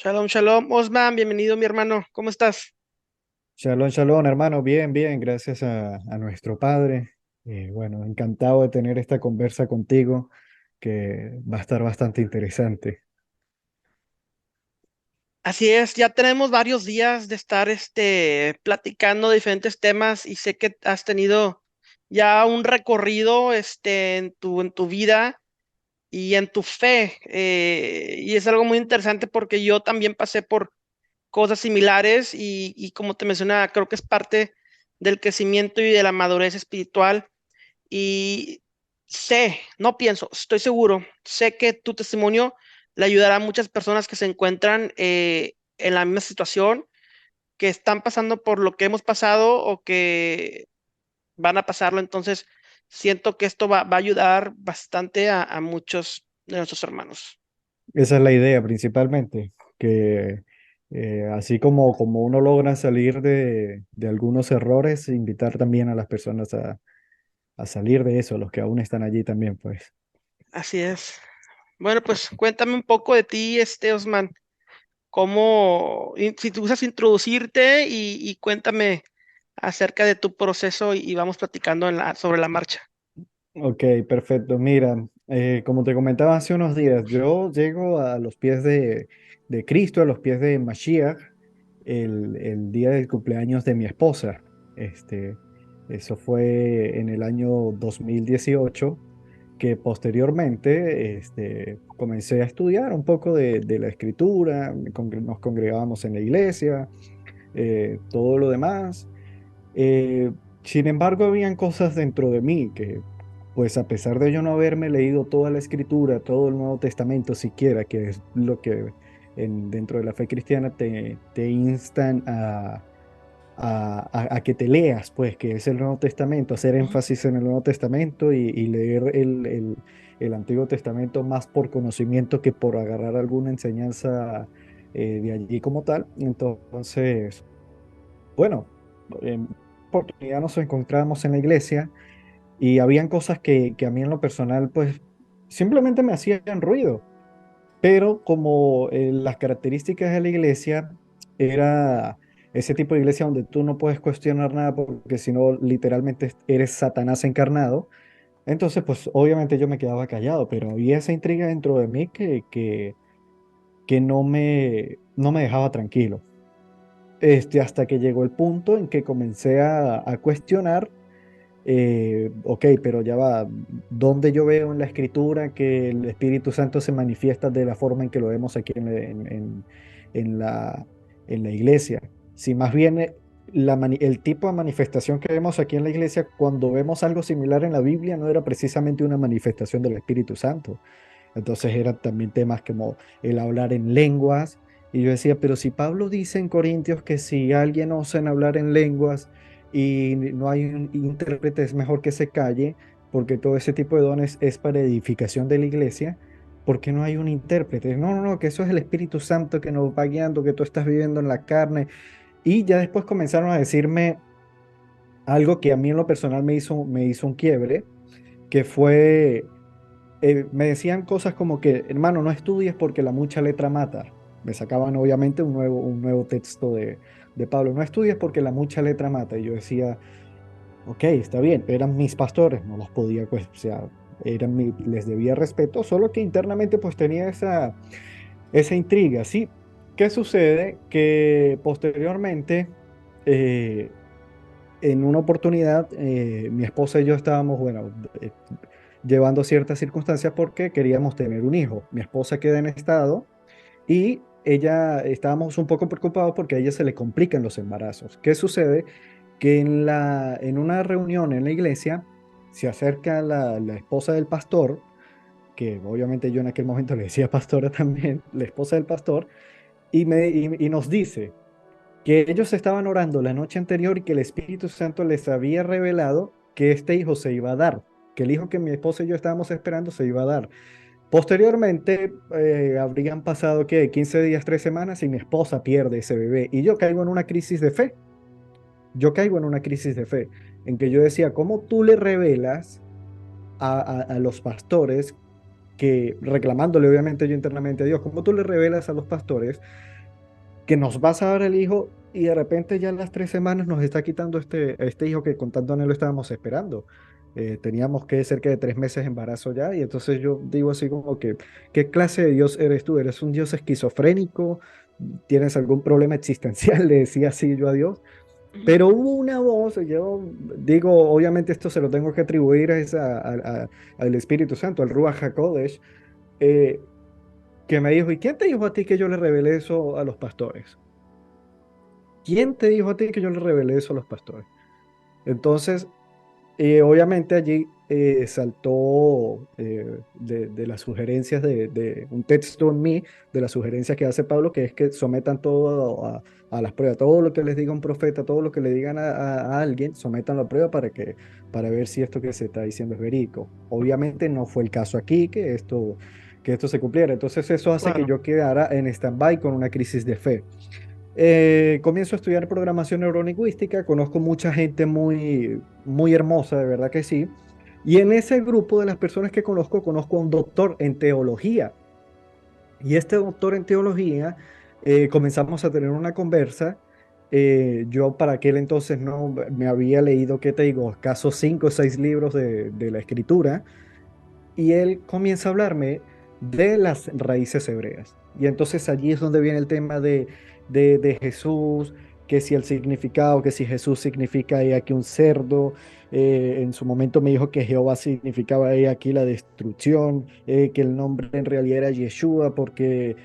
Shalom, shalom. Osman, bienvenido, mi hermano. ¿Cómo estás? Shalom, shalom, hermano. Bien, bien, gracias a nuestro Padre. Bueno, encantado de tener esta conversa contigo, que va a estar bastante interesante. Así es, ya tenemos varios días de estar platicando de diferentes temas y sé que has tenido ya un recorrido en tu vida y en tu fe. Y es algo muy interesante porque yo también pasé por cosas similares y como te mencionaba, creo que es parte del crecimiento y de la madurez espiritual. Y sé, no pienso, estoy seguro, sé que tu testimonio le ayudará a muchas personas que se encuentran en la misma situación, que están pasando por lo que hemos pasado o que van a pasarlo. Entonces, siento que esto va a ayudar bastante a muchos de nuestros hermanos. Esa es la idea principalmente, que así como uno logra salir de algunos errores, invitar también a las personas a salir de eso, los que aún están allí también, pues. Así es. Bueno, pues cuéntame un poco de ti, Osman, si tú usas introducirte y cuéntame acerca de tu proceso y vamos platicando sobre la marcha. Ok, perfecto. Mira, como te comentaba hace unos días, yo llego a los pies de Cristo, a los pies de Mashiach, el día del cumpleaños de mi esposa. Este, Eso fue en el año 2018, que posteriormente comencé a estudiar un poco de la escritura, nos congregábamos en la iglesia, todo lo demás. Eh, Sin embargo, habían cosas dentro de mí que, pues a pesar de yo no haberme leído toda la escritura, todo el Nuevo Testamento siquiera, que es lo que dentro de la fe cristiana te instan a que te leas, pues, que es el Nuevo Testamento, hacer Ujú. énfasis en el Nuevo Testamento y leer el Antiguo Testamento más por conocimiento que por agarrar alguna enseñanza de allí como tal. Entonces, bueno, en oportunidad nos encontrábamos en la iglesia y habían cosas que a mí en lo personal pues simplemente me hacían ruido, pero como las características de la iglesia era ese tipo de iglesia donde tú no puedes cuestionar nada porque si no literalmente eres Satanás encarnado, entonces pues obviamente yo me quedaba callado, pero había esa intriga dentro de mí que no me dejaba tranquilo. Hasta que llegó el punto en que comencé a cuestionar, ok, pero ya va, ¿dónde yo veo en la escritura que el Espíritu Santo se manifiesta de la forma en que lo vemos aquí en en la iglesia? Si más bien el tipo de manifestación que vemos aquí en la iglesia, cuando vemos algo similar en la Biblia, no era precisamente una manifestación del Espíritu Santo. Entonces eran también temas como el hablar en lenguas. Y yo decía, pero si Pablo dice en Corintios que si alguien osa en hablar en lenguas y no hay un intérprete, es mejor que se calle, porque todo ese tipo de dones es para edificación de la iglesia. ¿Por qué no hay un intérprete? No, no, no, que eso es el Espíritu Santo que nos va guiando, que tú estás viviendo en la carne. Y ya después comenzaron a decirme algo que a mí en lo personal me hizo un quiebre, que fue me decían cosas como que, hermano, no estudies porque la mucha letra mata. Me sacaban obviamente un nuevo texto de Pablo. No estudies porque la mucha letra mata. Y yo decía, ok, está bien, eran mis pastores, no los podía, pues, o sea, les debía respeto, solo que internamente pues tenía esa intriga, ¿sí? ¿Qué sucede? Que posteriormente, eh, en una oportunidad, mi esposa y yo estábamos, bueno, llevando ciertas circunstancias porque queríamos tener un hijo. Mi esposa queda en estado y ella estábamos un poco preocupados porque a ella se le complican los embarazos. ¿Qué sucede? Que en una reunión en la iglesia se acerca la esposa del pastor, que obviamente yo en aquel momento le decía pastora también, la esposa del pastor, y nos dice que ellos estaban orando la noche anterior y que el Espíritu Santo les había revelado que este hijo se iba a dar, que el hijo que mi esposa y yo estábamos esperando se iba a dar. Posteriormente, habrían pasado, ¿qué? 15 días, 3 semanas y mi esposa pierde ese bebé y yo caigo en una crisis de fe. Yo caigo en una crisis de fe en que yo decía, ¿cómo tú le revelas a los pastores que, reclamándole obviamente yo internamente a Dios, cómo tú le revelas a los pastores? que nos vas a dar el hijo y de repente ya en las 3 semanas nos está quitando este hijo que con tanto anhelo estábamos esperando. Teníamos que cerca de 3 meses de embarazo ya y entonces yo digo así como que, ¿qué clase de Dios eres tú? ¿Eres un Dios esquizofrénico? ¿Tienes algún problema existencial? Le decía así yo a Dios. Ujú. Pero hubo una voz, yo digo, obviamente esto se lo tengo que atribuir al Espíritu Santo, al Ruach HaKodesh, eh, que me dijo, ¿y quién te dijo a ti que yo le revelé eso a los pastores? ¿Quién te dijo a ti que yo le revelé eso a los pastores? Entonces, obviamente allí saltó de las sugerencias de un texto en mí, de las sugerencias que hace Pablo, que es que sometan todo a las pruebas, todo lo que les diga un profeta, todo lo que le digan a alguien, sometan la prueba para ver si esto que se está diciendo es verídico. Obviamente no fue el caso aquí, que esto se cumpliera. Entonces eso hace que Claro. yo quedara en stand-by con una crisis de fe. Comienzo a estudiar programación neurolingüística, conozco mucha gente muy, muy hermosa, de verdad que sí. Y en ese grupo de las personas que conozco a un doctor en teología. Y este doctor en teología, comenzamos a tener una conversa. Yo para aquel entonces no me había leído, ¿qué te digo? Casos 5 o 6 libros de la escritura y él comienza a hablarme de las raíces hebreas. Y entonces allí es donde viene el tema de Jesús, que si el significado, que si Jesús significa he aquí un cerdo. En su momento me dijo que Jehová significaba he aquí la destrucción, que el nombre en realidad era Yeshua porque...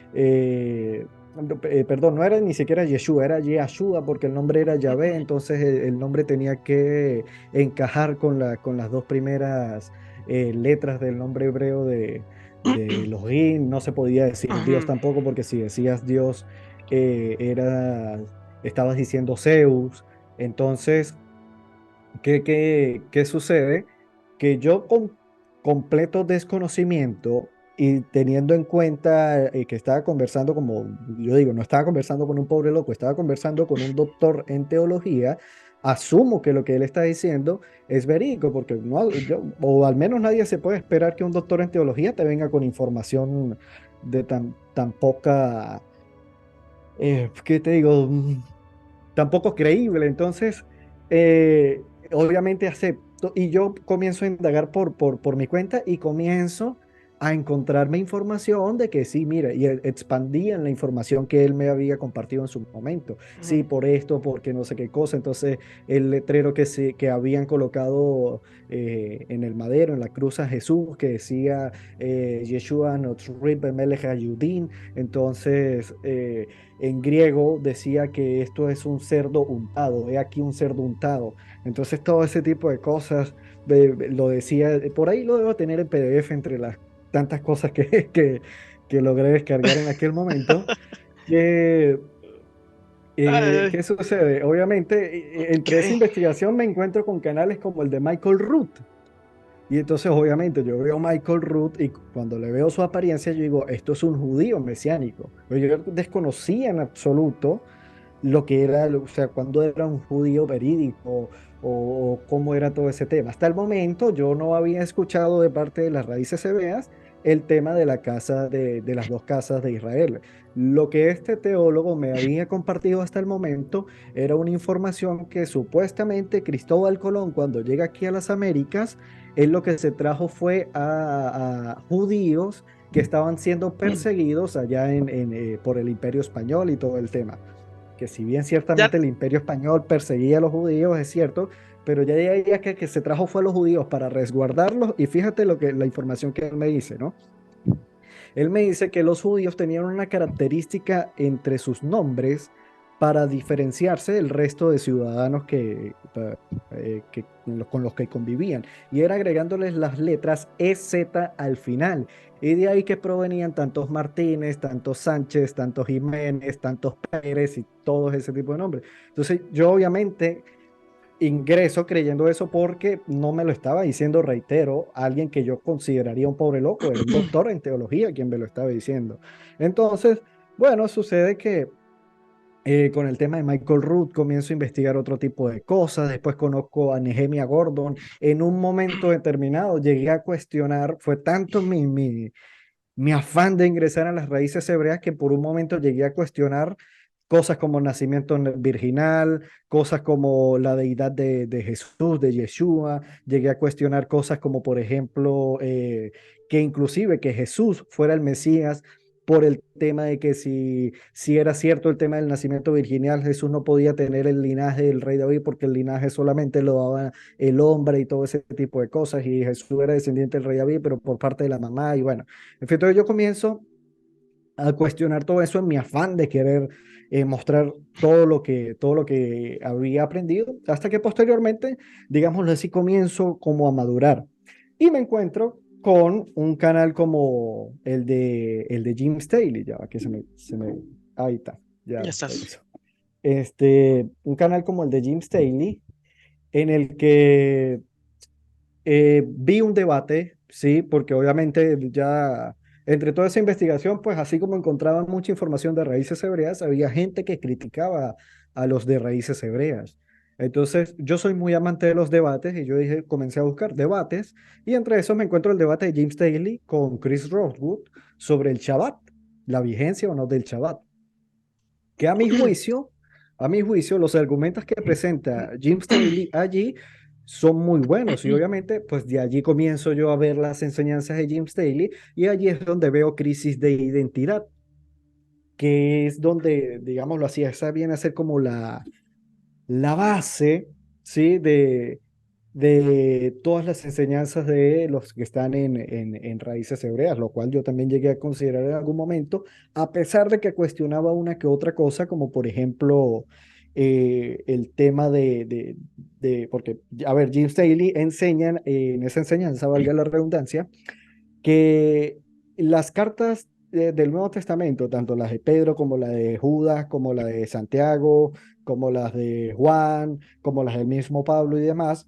perdón, no era ni siquiera Yeshua, era Yeshua porque el nombre era Yahvé, Ujú. entonces el nombre tenía que encajar con las dos primeras letras del nombre hebreo de Elohim, no se podía decir Dios Ujú. tampoco, porque si decías Dios, estabas diciendo Zeus. Entonces, ¿qué sucede? Que yo con completo desconocimiento y teniendo en cuenta que estaba conversando, como yo digo, no estaba conversando con un pobre loco, estaba conversando con un doctor en teología, asumo que lo que él está diciendo es verídico, porque no, o al menos nadie se puede esperar que un doctor en teología te venga con información de tan poca, ¿qué te digo? Tampoco creíble. Entonces, obviamente acepto y yo comienzo a indagar por mi cuenta y comienzo a encontrarme información de que sí, mira, y expandían la información que él me había compartido en su momento. Sí, Ujú. por esto, porque no sé qué cosa. Entonces, el letrero que habían colocado en el madero, en la cruz a Jesús, que decía Yeshua Notzri Bemelech Hayudin. Entonces, en griego decía que esto es un cerdo untado, he aquí un cerdo untado. Entonces todo ese tipo de cosas lo decía, por ahí lo debo tener en PDF entre las tantas cosas que logré descargar en aquel momento. Que, Ay, ¿Qué sucede? Obviamente, ok. entre esa investigación me encuentro con canales como el de Michael Root. Y entonces, obviamente, yo veo a Michael Root y cuando le veo su apariencia, yo digo, esto es un judío mesiánico. Pero yo desconocía en absoluto lo que era, o sea, cuándo era un judío verídico o cómo era todo ese tema. Hasta el momento yo no había escuchado de parte de las raíces hebreas el tema de la casa de las dos casas de Israel. Lo que este teólogo me había compartido hasta el momento era una información que supuestamente Cristóbal Colón, cuando llega aquí a las Américas, él lo que se trajo fue a judíos que estaban siendo perseguidos allá por el Imperio Español y todo el tema, que si bien Ya, ciertamente el Imperio Español perseguía a los judíos, es cierto, pero ya ella que se trajo fue a los judíos para resguardarlos y fíjate la información que él me dice, ¿no? Él me dice que los judíos tenían una característica entre sus nombres para diferenciarse del resto de ciudadanos con los que convivían, y era agregándoles las letras EZ al final. Y de ahí que provenían tantos Martínez, tantos Sánchez, tantos Jiménez, tantos Pérez y todo ese tipo de nombres. Entonces yo obviamente ingreso creyendo eso porque no me lo estaba diciendo, reitero, alguien que yo consideraría un pobre loco, era un doctor en teología quien me lo estaba diciendo. Entonces, bueno, sucede que con el tema de Michael Root comienzo a investigar otro tipo de cosas, después conozco a Nehemia Gordon, en un momento determinado llegué a cuestionar, fue tanto mi afán de ingresar a las raíces hebreas que por un momento llegué a cuestionar cosas como nacimiento virginal, cosas como la deidad de Jesús, de Yeshua. Llegué a cuestionar cosas como, por ejemplo, que inclusive que Jesús fuera el Mesías por el tema de que si era cierto el tema del nacimiento virginal, Jesús no podía tener el linaje del rey David porque el linaje solamente lo daba el hombre y todo ese tipo de cosas, y Jesús era descendiente del rey David, pero por parte de la mamá, y bueno, en fin, entonces yo comienzo a cuestionar todo eso en mi afán de querer mostrar todo lo que había aprendido, hasta que posteriormente, digámoslo así, comienzo como a madurar y me encuentro con un canal como el de Jim Staley, ya que ahí está, Ya ya estás. hizo. Un canal como el de Jim Staley, en el que vi un debate, sí, porque obviamente ya entre toda esa investigación, pues así como encontraban mucha información de raíces hebreas, había gente que criticaba a los de raíces hebreas. Entonces, yo soy muy amante de los debates y yo dije, comencé a buscar debates y entre esos me encuentro el debate de James Daly con Chris Rothwood sobre el Shabbat, la vigencia o no del Shabbat, que a mi juicio, los argumentos que presenta Jim Staley allí son muy buenos y obviamente pues de allí comienzo yo a ver las enseñanzas de Jim Staley y allí es donde veo crisis de identidad, que es donde, digámoslo así, esa viene a ser como la base, ¿sí? De todas las enseñanzas de los que están en raíces hebreas, lo cual yo también llegué a considerar en algún momento, a pesar de que cuestionaba una que otra cosa, como por ejemplo el tema porque, a ver, Jim Staley enseñan, en esa enseñanza, valga la redundancia, que las cartas del Nuevo Testamento, tanto las de Pedro como la de Judas, como la de Santiago, como las de Juan, como las del mismo Pablo y demás,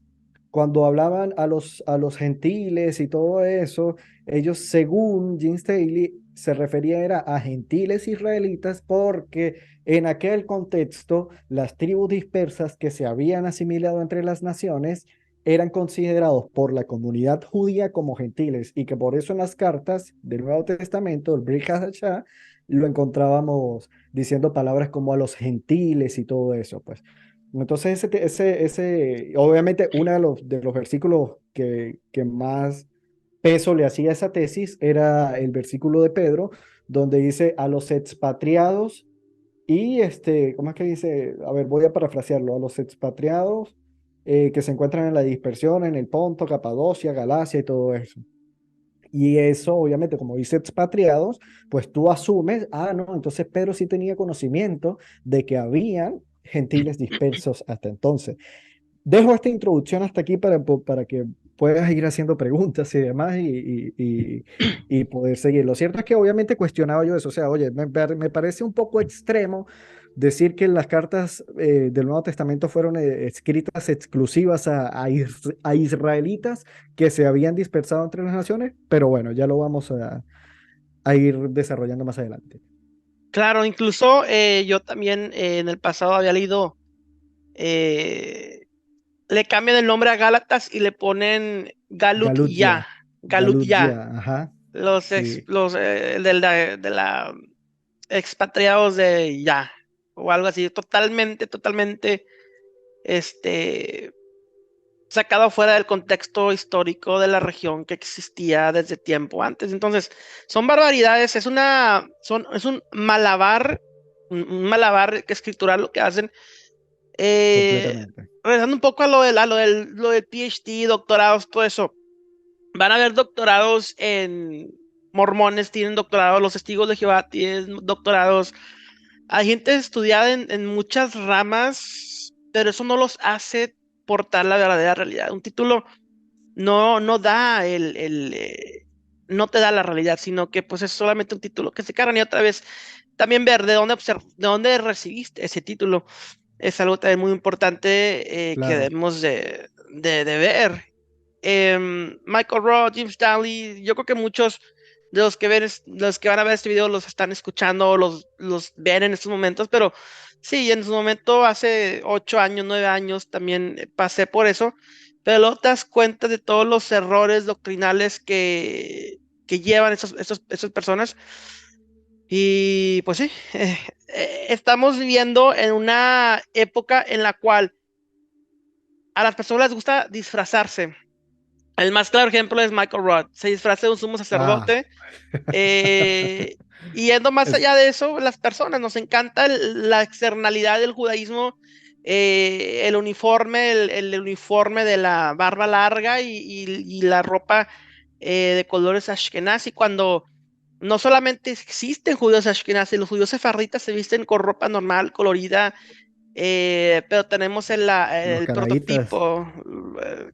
cuando hablaban a los gentiles y todo eso, ellos, según Jim Staley, se refería era a gentiles israelitas porque en aquel contexto las tribus dispersas que se habían asimilado entre las naciones eran considerados por la comunidad judía como gentiles y que por eso en las cartas del Nuevo Testamento, el Brit Hadashah, lo encontrábamos diciendo palabras como a los gentiles y todo eso, pues. Entonces, obviamente, uno de los versículos que más peso le hacía a esa tesis era el versículo de Pedro, donde dice a los expatriados y ¿cómo es que dice? A ver, voy a parafrasearlo, a los expatriados que se encuentran en la dispersión, en el Ponto, Capadocia, Galacia y todo eso. Y eso, obviamente, como dice expatriados, pues tú asumes, ah, no, entonces Pedro sí tenía conocimiento de que habían gentiles dispersos hasta entonces. Dejo esta introducción hasta aquí para que puedas ir haciendo preguntas y demás y poder seguir. Lo cierto es que obviamente cuestionaba yo eso. O sea, oye, me parece un poco extremo decir que las cartas del Nuevo Testamento fueron escritas exclusivas a israelitas que se habían dispersado entre las naciones, pero bueno, ya lo vamos a ir desarrollando más adelante. Claro, incluso yo también en el pasado había leído, eh, le cambian el nombre a Gálatas y le ponen Galut Galutya, Ya, Galut Ya, Galutya, ajá, sí, los de la expatriados de Ya, o algo así, totalmente, totalmente, este, sacado fuera del contexto histórico de la región que existía desde tiempo antes. Entonces, son barbaridades, es un malabar, un malabar que escritural lo que hacen. completamente. Regresando un poco lo del PhD, doctorados, todo eso. Van a haber doctorados en mormones, tienen doctorados, los testigos de Jehová tienen doctorados. Hay gente estudiada en muchas ramas, pero eso no los hace portar la verdadera realidad. Un título no da no te da la realidad, sino que pues es solamente un título que se cargan y otra vez también ver de dónde recibiste ese título es algo también muy importante que Claro. debemos de ver. Michael Roth, Jim Stanley, yo creo que muchos de los que van a ver este video los están escuchando, los ven en estos momentos, pero sí, en su momento, hace 8 años, 9 años, también pasé por eso, pero luego te das cuenta de todos los errores doctrinales que llevan esas personas Y pues sí, estamos viviendo en una época en la cual a las personas les gusta disfrazarse. El más claro ejemplo es Michael Roth. Se disfraza de un sumo Ah, sacerdote. eh, y yendo más es, allá de eso, las personas nos encanta la externalidad del judaísmo, el uniforme, el uniforme de la barba larga y la ropa de colores ashkenazi, cuando no solamente existen judíos ashkenazi, los judíos sefarditas se visten con ropa normal, colorida, pero tenemos los el caraítas. prototipo,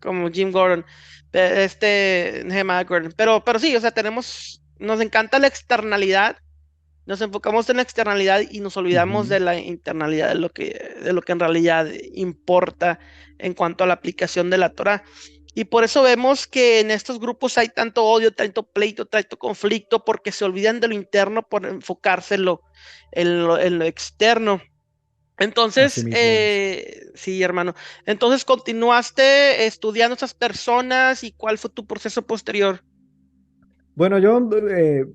como Jim Gordon, Nehemiah Gordon. Pero sí, o sea, nos encanta la externalidad, nos enfocamos en la externalidad y nos olvidamos Ujú. de la internalidad, de lo que en realidad importa en cuanto a la aplicación de la Torah. Y por eso vemos que en estos grupos hay tanto odio, tanto pleito, tanto conflicto, porque se olvidan de lo interno por enfocarse en lo externo. Así Entonces, mismo es. sí, hermano. Entonces, ¿continuaste estudiando esas personas y cuál fue tu proceso posterior? Bueno, yo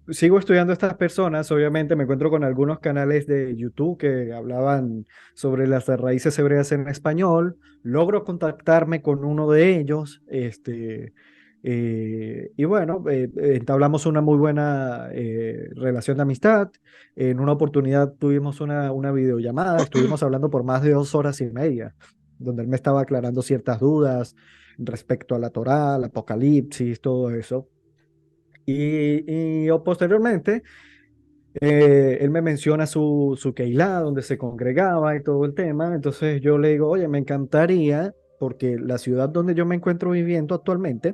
sigo estudiando estas personas, obviamente me encuentro con algunos canales de YouTube que hablaban sobre las raíces hebreas en español, logro contactarme con uno de ellos, y bueno, entablamos una muy buena relación de amistad. En una oportunidad tuvimos una videollamada, estuvimos hablando por más de 2 horas y media, donde él me estaba aclarando ciertas dudas respecto a la Torá, al Apocalipsis, todo eso. O posteriormente, él me menciona su Keilah, donde se congregaba y todo el tema. Entonces yo le digo, oye, me encantaría, porque la ciudad donde yo me encuentro viviendo actualmente,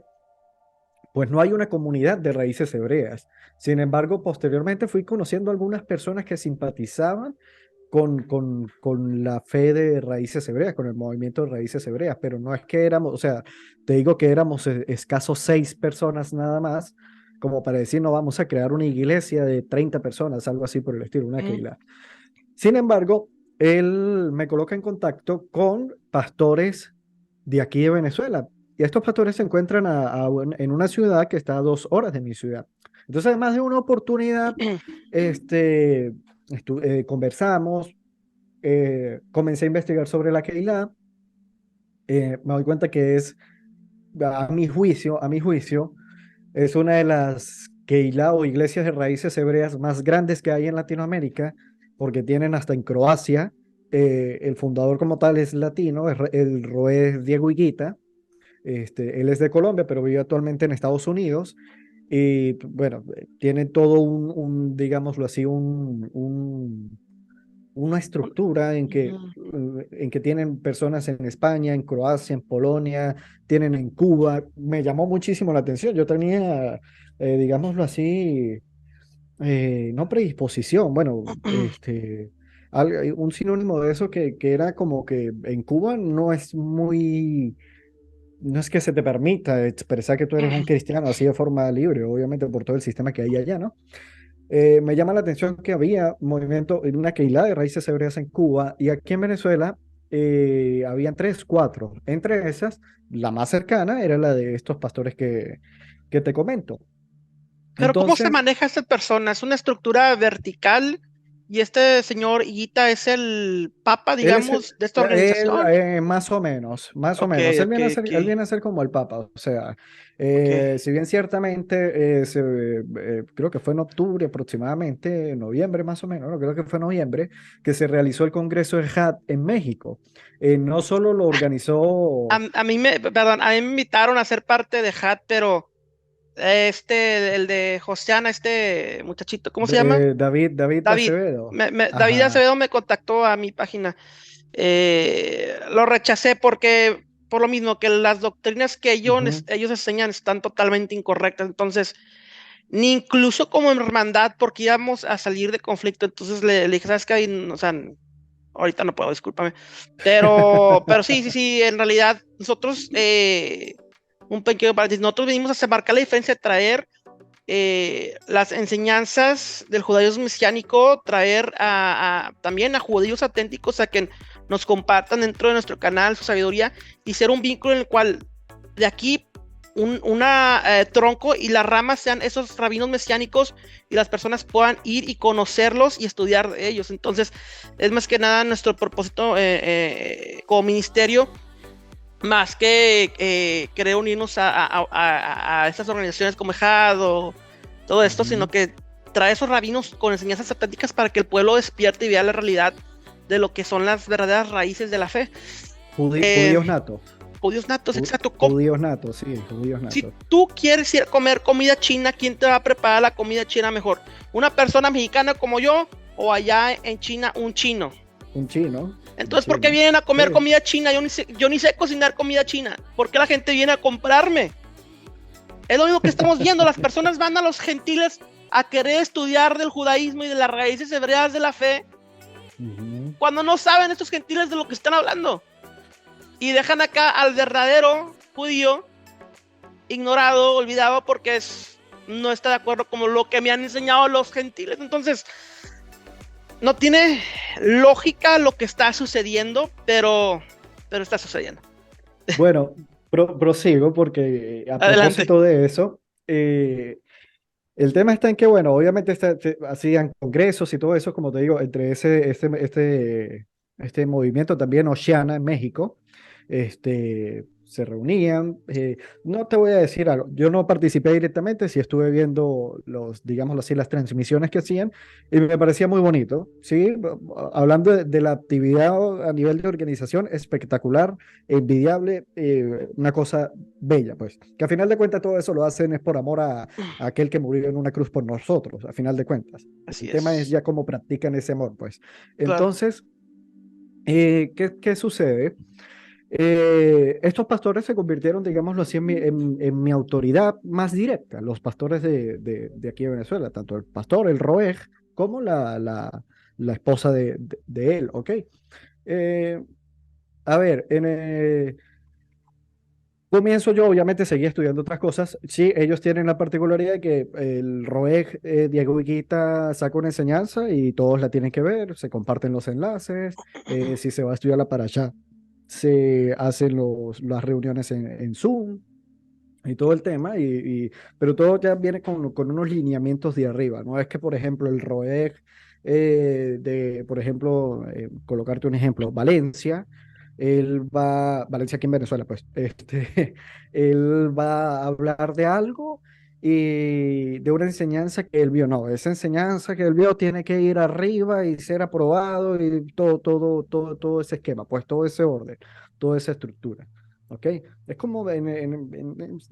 pues no hay una comunidad de raíces hebreas. Sin embargo, posteriormente fui conociendo algunas personas que simpatizaban con la fe de raíces hebreas, con el movimiento de raíces hebreas, pero no es que éramos, o sea, te digo que éramos escasos 6 personas nada más, como para decir, no vamos a crear una iglesia de 30 personas, algo así por el estilo, una Ujú. keila. Sin embargo, él me coloca en contacto con pastores de aquí de Venezuela. Y estos pastores se encuentran en una ciudad que está a 2 horas de mi ciudad. Entonces, además de una oportunidad, este, conversamos, comencé a investigar sobre la Keilah, me doy cuenta que es, a mi juicio, es una de las Keilah o iglesias de raíces hebreas más grandes que hay en Latinoamérica, porque tienen hasta en Croacia. El fundador como tal es latino, el Roé es Diego Higuita. Él es de Colombia, pero vive actualmente en Estados Unidos. Y bueno, tiene todo digámoslo así, una estructura Ujú. en que tienen personas en España, en Croacia, en Polonia, tienen en Cuba. Me llamó muchísimo la atención. Yo tenía, digámoslo así, no predisposición, bueno, un sinónimo de eso que era como que en Cuba no es que se te permita expresar que tú eres un cristiano así de forma libre, obviamente por todo el sistema que hay allá, ¿no? Me llama la atención que había movimiento en una Keilah de raíces hebreas en Cuba y aquí en Venezuela habían 3, 4. Entre esas, la más cercana era la de estos pastores que te comento. Pero ¿cómo se Entonces, maneja esta persona? ¿Es una estructura vertical y este señor Higuita es el papa, él es digamos, de esta organización? más o menos, más o Ok, menos. Él ok, viene a ser, ok, él viene a ser como el Papa. O sea, ok. si bien ciertamente creo que fue en octubre aproximadamente, en noviembre más o menos, no creo que fue en noviembre, que se realizó el Congreso de HAT en México. No solo lo organizó Perdón, a mí me invitaron a ser parte de HAT, pero el de Josiana, este muchachito, ¿cómo se llama? David David. Acevedo. David Ajá. Acevedo me contactó a mi página. Lo rechacé porque, por lo mismo, que las doctrinas que Ujú. ellos enseñan están totalmente incorrectas. Entonces, ni incluso como hermandad, porque íbamos a salir de conflicto. Entonces le dije, ¿sabes qué? O sea, ahorita no puedo, discúlpame. Pero sí, sí, sí, en realidad, nosotros, un pequeño paréntesis, nosotros venimos a marcar la diferencia de traer las enseñanzas del judaísmo mesiánico, traer también a judíos auténticos a que nos compartan dentro de nuestro canal su sabiduría y ser un vínculo en el cual de aquí una tronco y las ramas sean esos rabinos mesiánicos y las personas puedan ir y conocerlos y estudiar de ellos. Entonces, es más que nada nuestro propósito como ministerio, más que querer unirnos a estas organizaciones como EJAD o todo esto, sino Ujú. que trae esos rabinos con enseñanzas satánicas para que el pueblo despierte y vea la realidad de lo que son las verdaderas raíces de la fe. Eh, Judíos natos. Judíos natos, exacto. Judíos natos, sí, judíos Si natos. tú quieres ir a comer comida china, ¿quién te va a preparar la comida china mejor? ¿Una persona mexicana como yo o allá en China un chino? Un chino, un Entonces, ¿por qué chino. vienen a comer Sí. comida china? Yo ni sé cocinar comida china. ¿Por qué la gente viene a comprarme? Es lo mismo que estamos viendo. Las personas van a los gentiles a querer estudiar del judaísmo y de las raíces hebreas de la fe Ujú. cuando no saben estos gentiles de lo que están hablando. Y dejan acá al verdadero judío ignorado, olvidado, porque no está de acuerdo con lo que me han enseñado los gentiles. Entonces, no tiene lógica lo que está sucediendo, pero está sucediendo. Bueno, prosigo porque a Adelante. propósito de eso, el tema está en que, bueno, obviamente hacían congresos y todo eso, como te digo, entre este movimiento también Oceana en México, se reunían. No te voy a decir algo, yo no participé directamente, sí estuve viendo digámoslo así, las transmisiones que hacían y me parecía muy bonito, ¿sí? Hablando de la actividad a nivel de organización, espectacular, envidiable, una cosa bella, pues, que a final de cuentas todo eso lo hacen es por amor a aquel que murió en una cruz por nosotros, a final de cuentas. Así El tema es es. ya cómo practican ese amor, pues. Claro. Entonces, ¿qué sucede? Estos pastores se convirtieron, digámoslo así, en mi autoridad más directa, los pastores de aquí de Venezuela, tanto el pastor, el Roeg, como la esposa de él, ¿ok? Eh, a ver, comienzo yo, obviamente, seguí estudiando otras cosas. Sí, ellos tienen la particularidad de que el ROEG, Diego Higuita, saca una enseñanza y todos la tienen que ver, se comparten los enlaces, si se va a estudiarla para allá, se hacen las reuniones en Zoom y todo el tema, pero todo ya viene con unos lineamientos de arriba. No es que, por ejemplo, el ROEG por ejemplo, colocarte un ejemplo, Valencia, Valencia aquí en Venezuela, pues, él va a hablar de algo y de una enseñanza que él vio. No, esa enseñanza que él vio tiene que ir arriba y ser aprobado y todo ese esquema, pues todo ese orden, toda esa estructura. ¿Ok? Es como,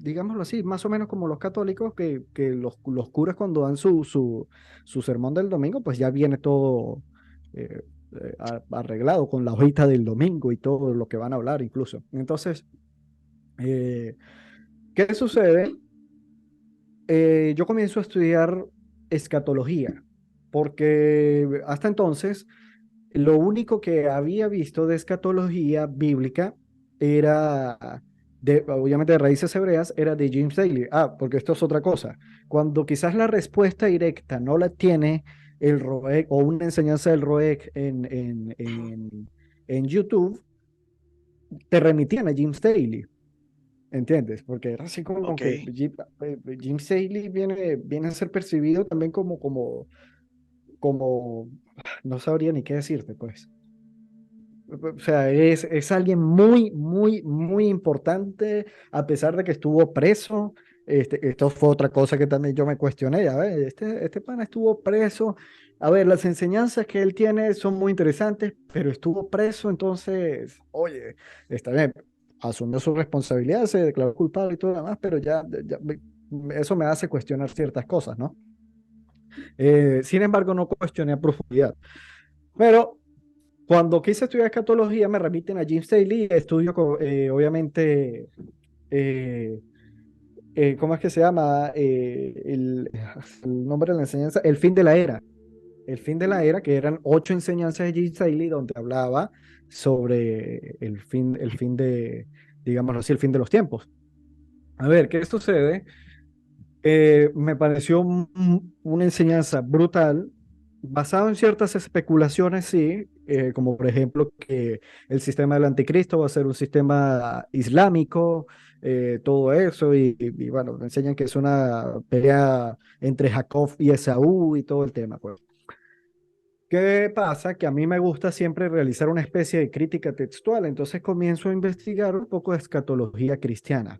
digámoslo así, más o menos como los católicos, que los curas cuando dan su sermón del domingo, pues ya viene todo eh, arreglado con la hojita del domingo y todo lo que van a hablar incluso. Entonces, eh, ¿qué sucede? Yo comienzo a estudiar escatología, porque hasta entonces lo único que había visto de escatología bíblica era, obviamente de raíces hebreas, era de James Daly. Ah, porque esto es otra cosa. Cuando quizás la respuesta directa no la tiene el ROEC o una enseñanza del ROEC en YouTube, te remitían a James Daly. ¿Entiendes? Porque era así como Ok. que James Daly viene a ser percibido también como, no sabría ni qué decirte, pues. O sea, es alguien muy, muy, muy importante, a pesar de que estuvo preso. Esto fue otra cosa que también yo me cuestioné. A ver, este pana estuvo preso. A ver, las enseñanzas que él tiene son muy interesantes, pero estuvo preso, entonces, oye, está bien, asumió su responsabilidad, se declaró culpable y todo lo demás, pero eso me hace cuestionar ciertas cosas, ¿no? Sin embargo, no cuestioné a profundidad. Pero cuando quise estudiar escatología, me remiten a James Daly, estudio, obviamente, eh, ¿cómo es que se llama? El nombre de la enseñanza, El fin de la era. El fin de la era, que eran 8 enseñanzas de James Daly, donde hablaba sobre el fin digámoslo así, el fin de los tiempos. A ver, ¿qué sucede? Me pareció una enseñanza brutal, basado en ciertas especulaciones, sí, como por ejemplo que el sistema del anticristo va a ser un sistema islámico, todo eso, y bueno, me enseñan que es una pelea entre Jacob y Esaú y todo el tema, pues. ¿Qué pasa? Que a mí me gusta siempre realizar una especie de crítica textual, entonces comienzo a investigar un poco de escatología cristiana.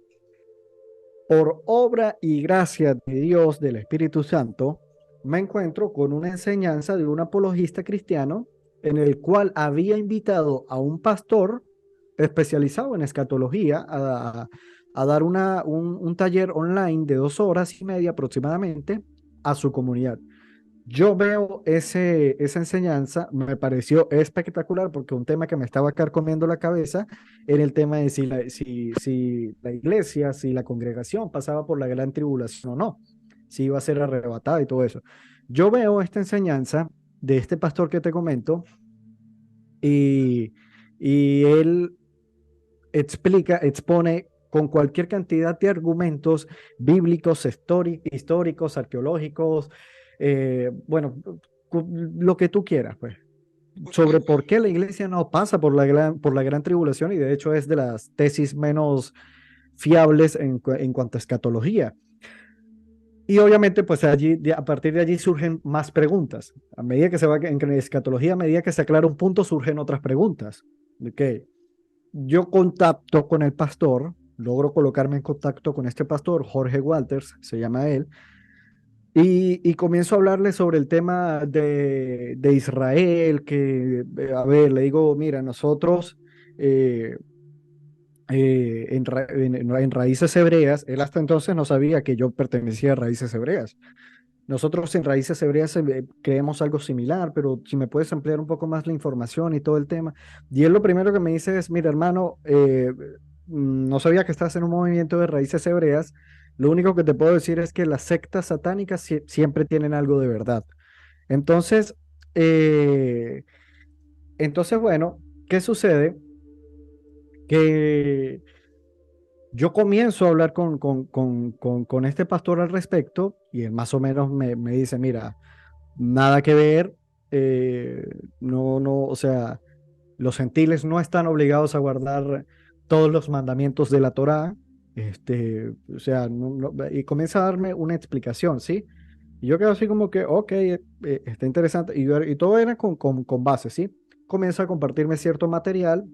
Por obra y gracia de Dios, del Espíritu Santo, me encuentro con una enseñanza de un apologista cristiano en el cual había invitado a un pastor especializado en escatología a dar un taller online de 2 horas y media aproximadamente a su comunidad. Yo veo esa enseñanza, me pareció espectacular porque un tema que me estaba carcomiendo la cabeza era el tema de si la iglesia, si la congregación pasaba por la gran tribulación o no, si iba a ser arrebatada y todo eso. Yo veo esta enseñanza de este pastor que te comento y, y él expone con cualquier cantidad de argumentos bíblicos, históricos, arqueológicos, bueno, lo que tú quieras, pues, sobre por qué la iglesia no pasa por la gran tribulación y de hecho es de las tesis menos fiables en cuanto a escatología. Y obviamente, pues a partir de allí surgen más preguntas. A medida que se va en escatología, a medida que se aclara un punto, surgen otras preguntas. Ok, yo contacto con el pastor, logro colocarme en contacto con este pastor, Jorge Walters, se llama él, y comienzo a hablarle sobre el tema de Israel, que, a ver, le digo, mira, nosotros eh, en Raíces Hebreas, él hasta entonces no sabía que yo pertenecía a Raíces Hebreas. Nosotros en Raíces Hebreas creemos algo similar, pero si me puedes ampliar un poco más la información y todo el tema. Y él lo primero que me dice es, mira hermano, no sabía que estás en un movimiento de Raíces Hebreas. Lo único que te puedo decir es que las sectas satánicas siempre tienen algo de verdad. Entonces, eh, bueno, ¿qué sucede? Que yo comienzo a hablar con este pastor al respecto y él más o menos me dice, mira, nada que ver, no, o sea, los gentiles no están obligados a guardar todos los mandamientos de la Torá, o sea, y comienza a darme una explicación, ¿sí? Y yo quedo así como que, ok, está interesante, y todo era con base, ¿sí? Comienza a compartirme cierto material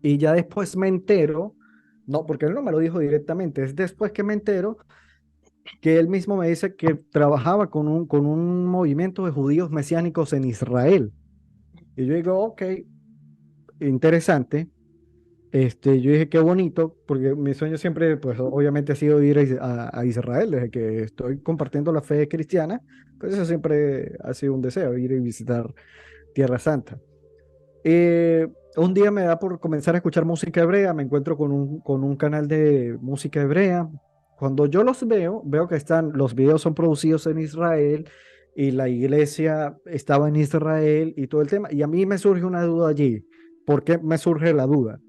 y ya después me entero, no, porque él no me lo dijo directamente, es después que me entero que él mismo me dice que trabajaba con un movimiento de judíos mesiánicos en Israel. Y yo digo, ok, interesante. Yo dije, qué bonito, porque mi sueño siempre, pues obviamente ha sido ir a Israel, desde que estoy compartiendo la fe cristiana, pues eso siempre ha sido un deseo, ir y visitar Tierra Santa. Un día me da por comenzar a escuchar música hebrea, me encuentro con un canal de música hebrea. Cuando yo los veo, veo que los videos son producidos en Israel y la iglesia estaba en Israel y todo el tema. Y a mí me surge una duda allí. ¿Por qué me surge la duda?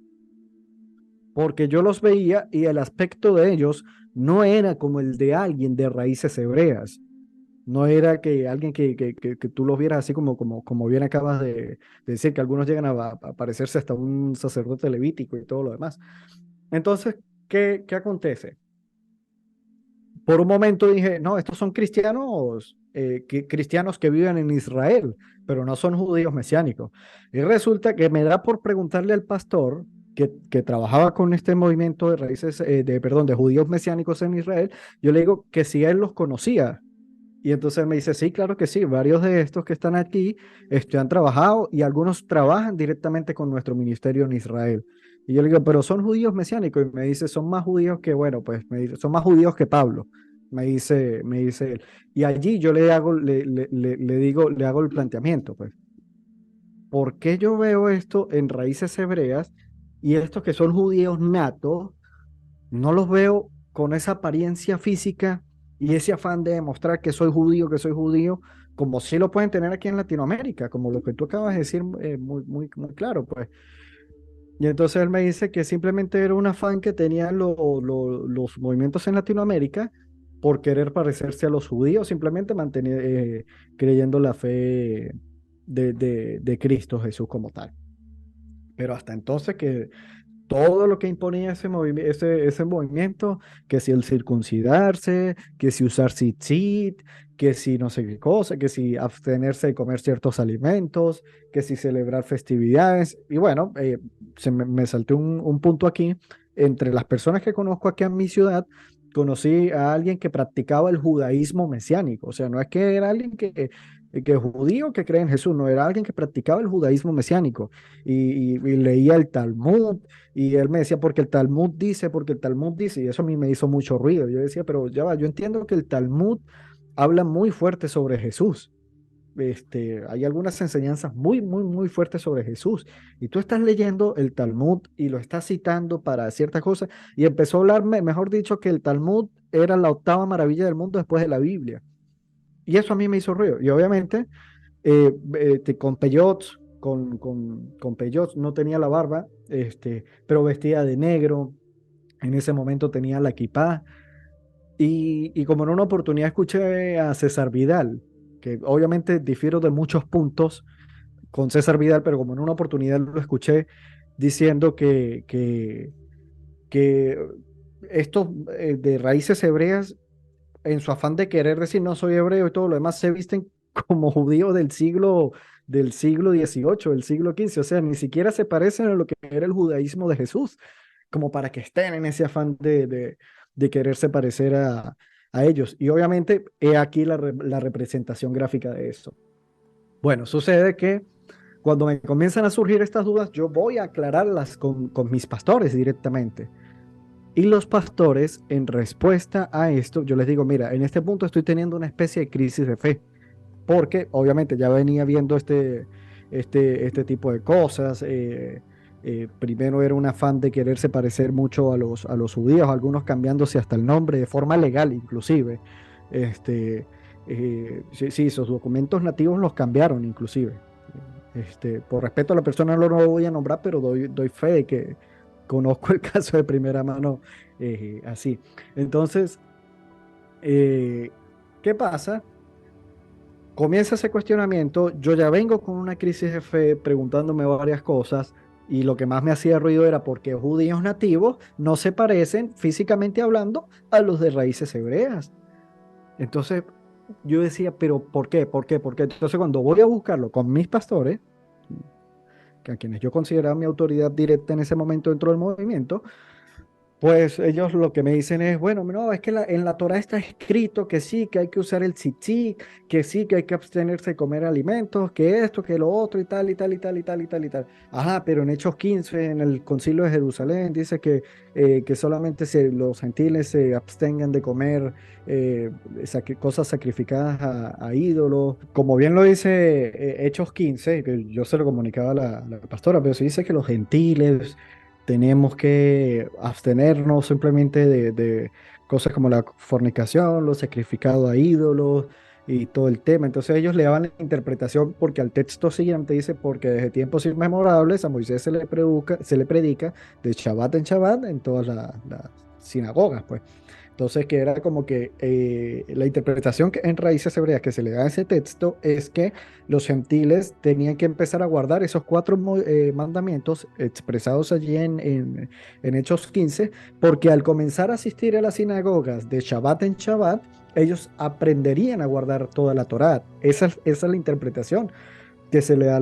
Porque yo los veía y el aspecto de ellos no era como el de alguien de raíces hebreas. No era que alguien que tú los vieras así como bien acabas de decir, que algunos llegan a parecerse hasta un sacerdote levítico y todo lo demás. Entonces, ¿qué acontece? Por un momento dije, no, estos son cristianos, cristianos que viven en Israel, pero no son judíos mesiánicos. Y resulta que me da por preguntarle al pastor que trabajaba con este movimiento de raíces, perdón, de judíos mesiánicos en Israel, yo le digo que si él los conocía. Y entonces me dice, sí, claro que sí, varios de estos que están aquí han trabajado y algunos trabajan directamente con nuestro ministerio en Israel. Y yo le digo, pero son judíos mesiánicos. Y me dice, son más judíos que, bueno, pues me dice, son más judíos que Pablo, me dice él. Y allí yo le digo, le hago el planteamiento, pues, ¿por qué yo veo esto en raíces hebreas y estos que son judíos natos no los veo con esa apariencia física y ese afán de demostrar que soy judío, como si lo pueden tener aquí en Latinoamérica, como lo que tú acabas de decir muy claro, pues. Y entonces él me dice que simplemente era un afán que tenían los movimientos en Latinoamérica por querer parecerse a los judíos, simplemente creyendo la fe de Cristo Jesús como tal. Pero hasta entonces que todo lo que imponía ese movimiento, que si el circuncidarse, que si usar tzitzit, que si no sé qué cosa, que si abstenerse de comer ciertos alimentos, que si celebrar festividades. Y bueno, me salté un punto aquí. Entre las personas que conozco aquí en mi ciudad, conocí a alguien que practicaba el judaísmo mesiánico. O sea, no es que era alguien que es judío que cree en Jesús, no, era alguien que practicaba el judaísmo mesiánico y leía el Talmud y él me decía, porque el Talmud dice, y eso a mí me hizo mucho ruido. Yo decía, pero ya va, yo entiendo que el Talmud habla muy fuerte sobre Jesús. Hay algunas enseñanzas muy, muy, muy fuertes sobre Jesús. Y tú estás leyendo el Talmud y lo estás citando para ciertas cosas. Y empezó a hablarme, mejor dicho, que el Talmud era la octava maravilla del mundo después de la Biblia. Y eso a mí me hizo ruido. Y obviamente con peyotes, con peyotes, no tenía la barba, pero vestía de negro. En ese momento tenía la kipá. Y como en una oportunidad escuché a César Vidal, que obviamente difiero de muchos puntos con César Vidal, pero como en una oportunidad lo escuché diciendo que estos de raíces hebreas, en su afán de querer decir no soy hebreo y todo lo demás, se visten como judíos del siglo XVIII, del siglo XV, o sea, ni siquiera se parecen a lo que era el judaísmo de Jesús, como para que estén en ese afán de quererse parecer a ellos. Y obviamente he aquí la representación gráfica de eso. Bueno, sucede que cuando me comienzan a surgir estas dudas, yo voy a aclararlas con mis pastores directamente. Y los pastores, en respuesta a esto, yo les digo, mira, en este punto estoy teniendo una especie de crisis de fe, porque obviamente ya venía viendo este tipo de cosas. Primero era un afán de quererse parecer mucho a los judíos, algunos cambiándose hasta el nombre de forma legal inclusive. Este, sí, sí, esos documentos nativos los cambiaron inclusive. Por respeto a la persona no lo voy a nombrar, pero doy fe de que conozco el caso de primera mano así. Entonces, eh, ¿qué pasa? Comienza ese cuestionamiento, yo ya vengo con una crisis de fe preguntándome varias cosas y lo que más me hacía ruido era por qué judíos nativos no se parecen físicamente hablando a los de raíces hebreas. Entonces yo decía, pero ¿por qué? ¿Por qué? ¿Por qué? Entonces cuando voy a buscarlo con mis pastores, que a quienes yo consideraba mi autoridad directa en ese momento dentro del movimiento, pues ellos lo que me dicen es, bueno, no, es que en la Torah está escrito que sí, que hay que usar el tzitzit, que sí, que hay que abstenerse de comer alimentos, que esto, que lo otro y tal, y tal, y tal, y tal, y tal, y tal. Ajá, pero en Hechos 15, en el Concilio de Jerusalén, dice que solamente los gentiles se abstengan de comer cosas sacrificadas a ídolos. Como bien lo dice Hechos 15, que yo se lo comunicaba a la pastora, pero se dice que los gentiles tenemos que abstenernos simplemente de cosas como la fornicación, los sacrificados a ídolos y todo el tema. Entonces ellos le daban la interpretación porque al texto siguiente dice, porque desde tiempos inmemorables a Moisés se le predica de Shabbat en Shabbat en todas las sinagogas, pues. Entonces, que era como que la interpretación en raíces hebreas que se le da a ese texto es que los gentiles tenían que empezar a guardar esos cuatro mandamientos expresados allí en Hechos 15, porque al comenzar a asistir a las sinagogas de Shabbat en Shabbat, ellos aprenderían a guardar toda la Torá. Esa es la interpretación que se le da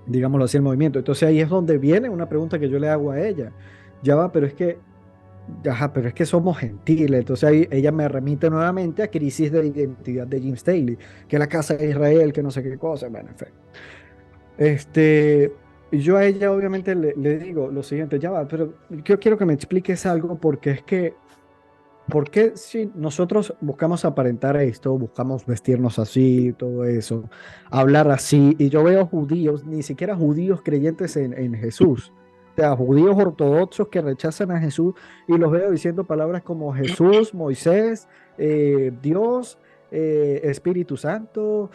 digámoslo así, al movimiento. Entonces ahí es donde viene una pregunta que yo le hago a ella. Ya va, pero es que ajá, pero es que somos gentiles. Entonces ahí ella me remite nuevamente a crisis de identidad de James Staley, que la casa de Israel, que no sé qué cosa. Bueno, en fin. Y yo a ella obviamente le digo lo siguiente, ya va, pero yo quiero que me expliques algo porque es que, ¿por qué si nosotros buscamos aparentar esto, buscamos vestirnos así, todo eso, hablar así, y yo veo judíos, ni siquiera judíos creyentes en Jesús, o sea, judíos ortodoxos que rechazan a Jesús y los veo diciendo palabras como Jesús, Moisés, Dios, Espíritu Santo,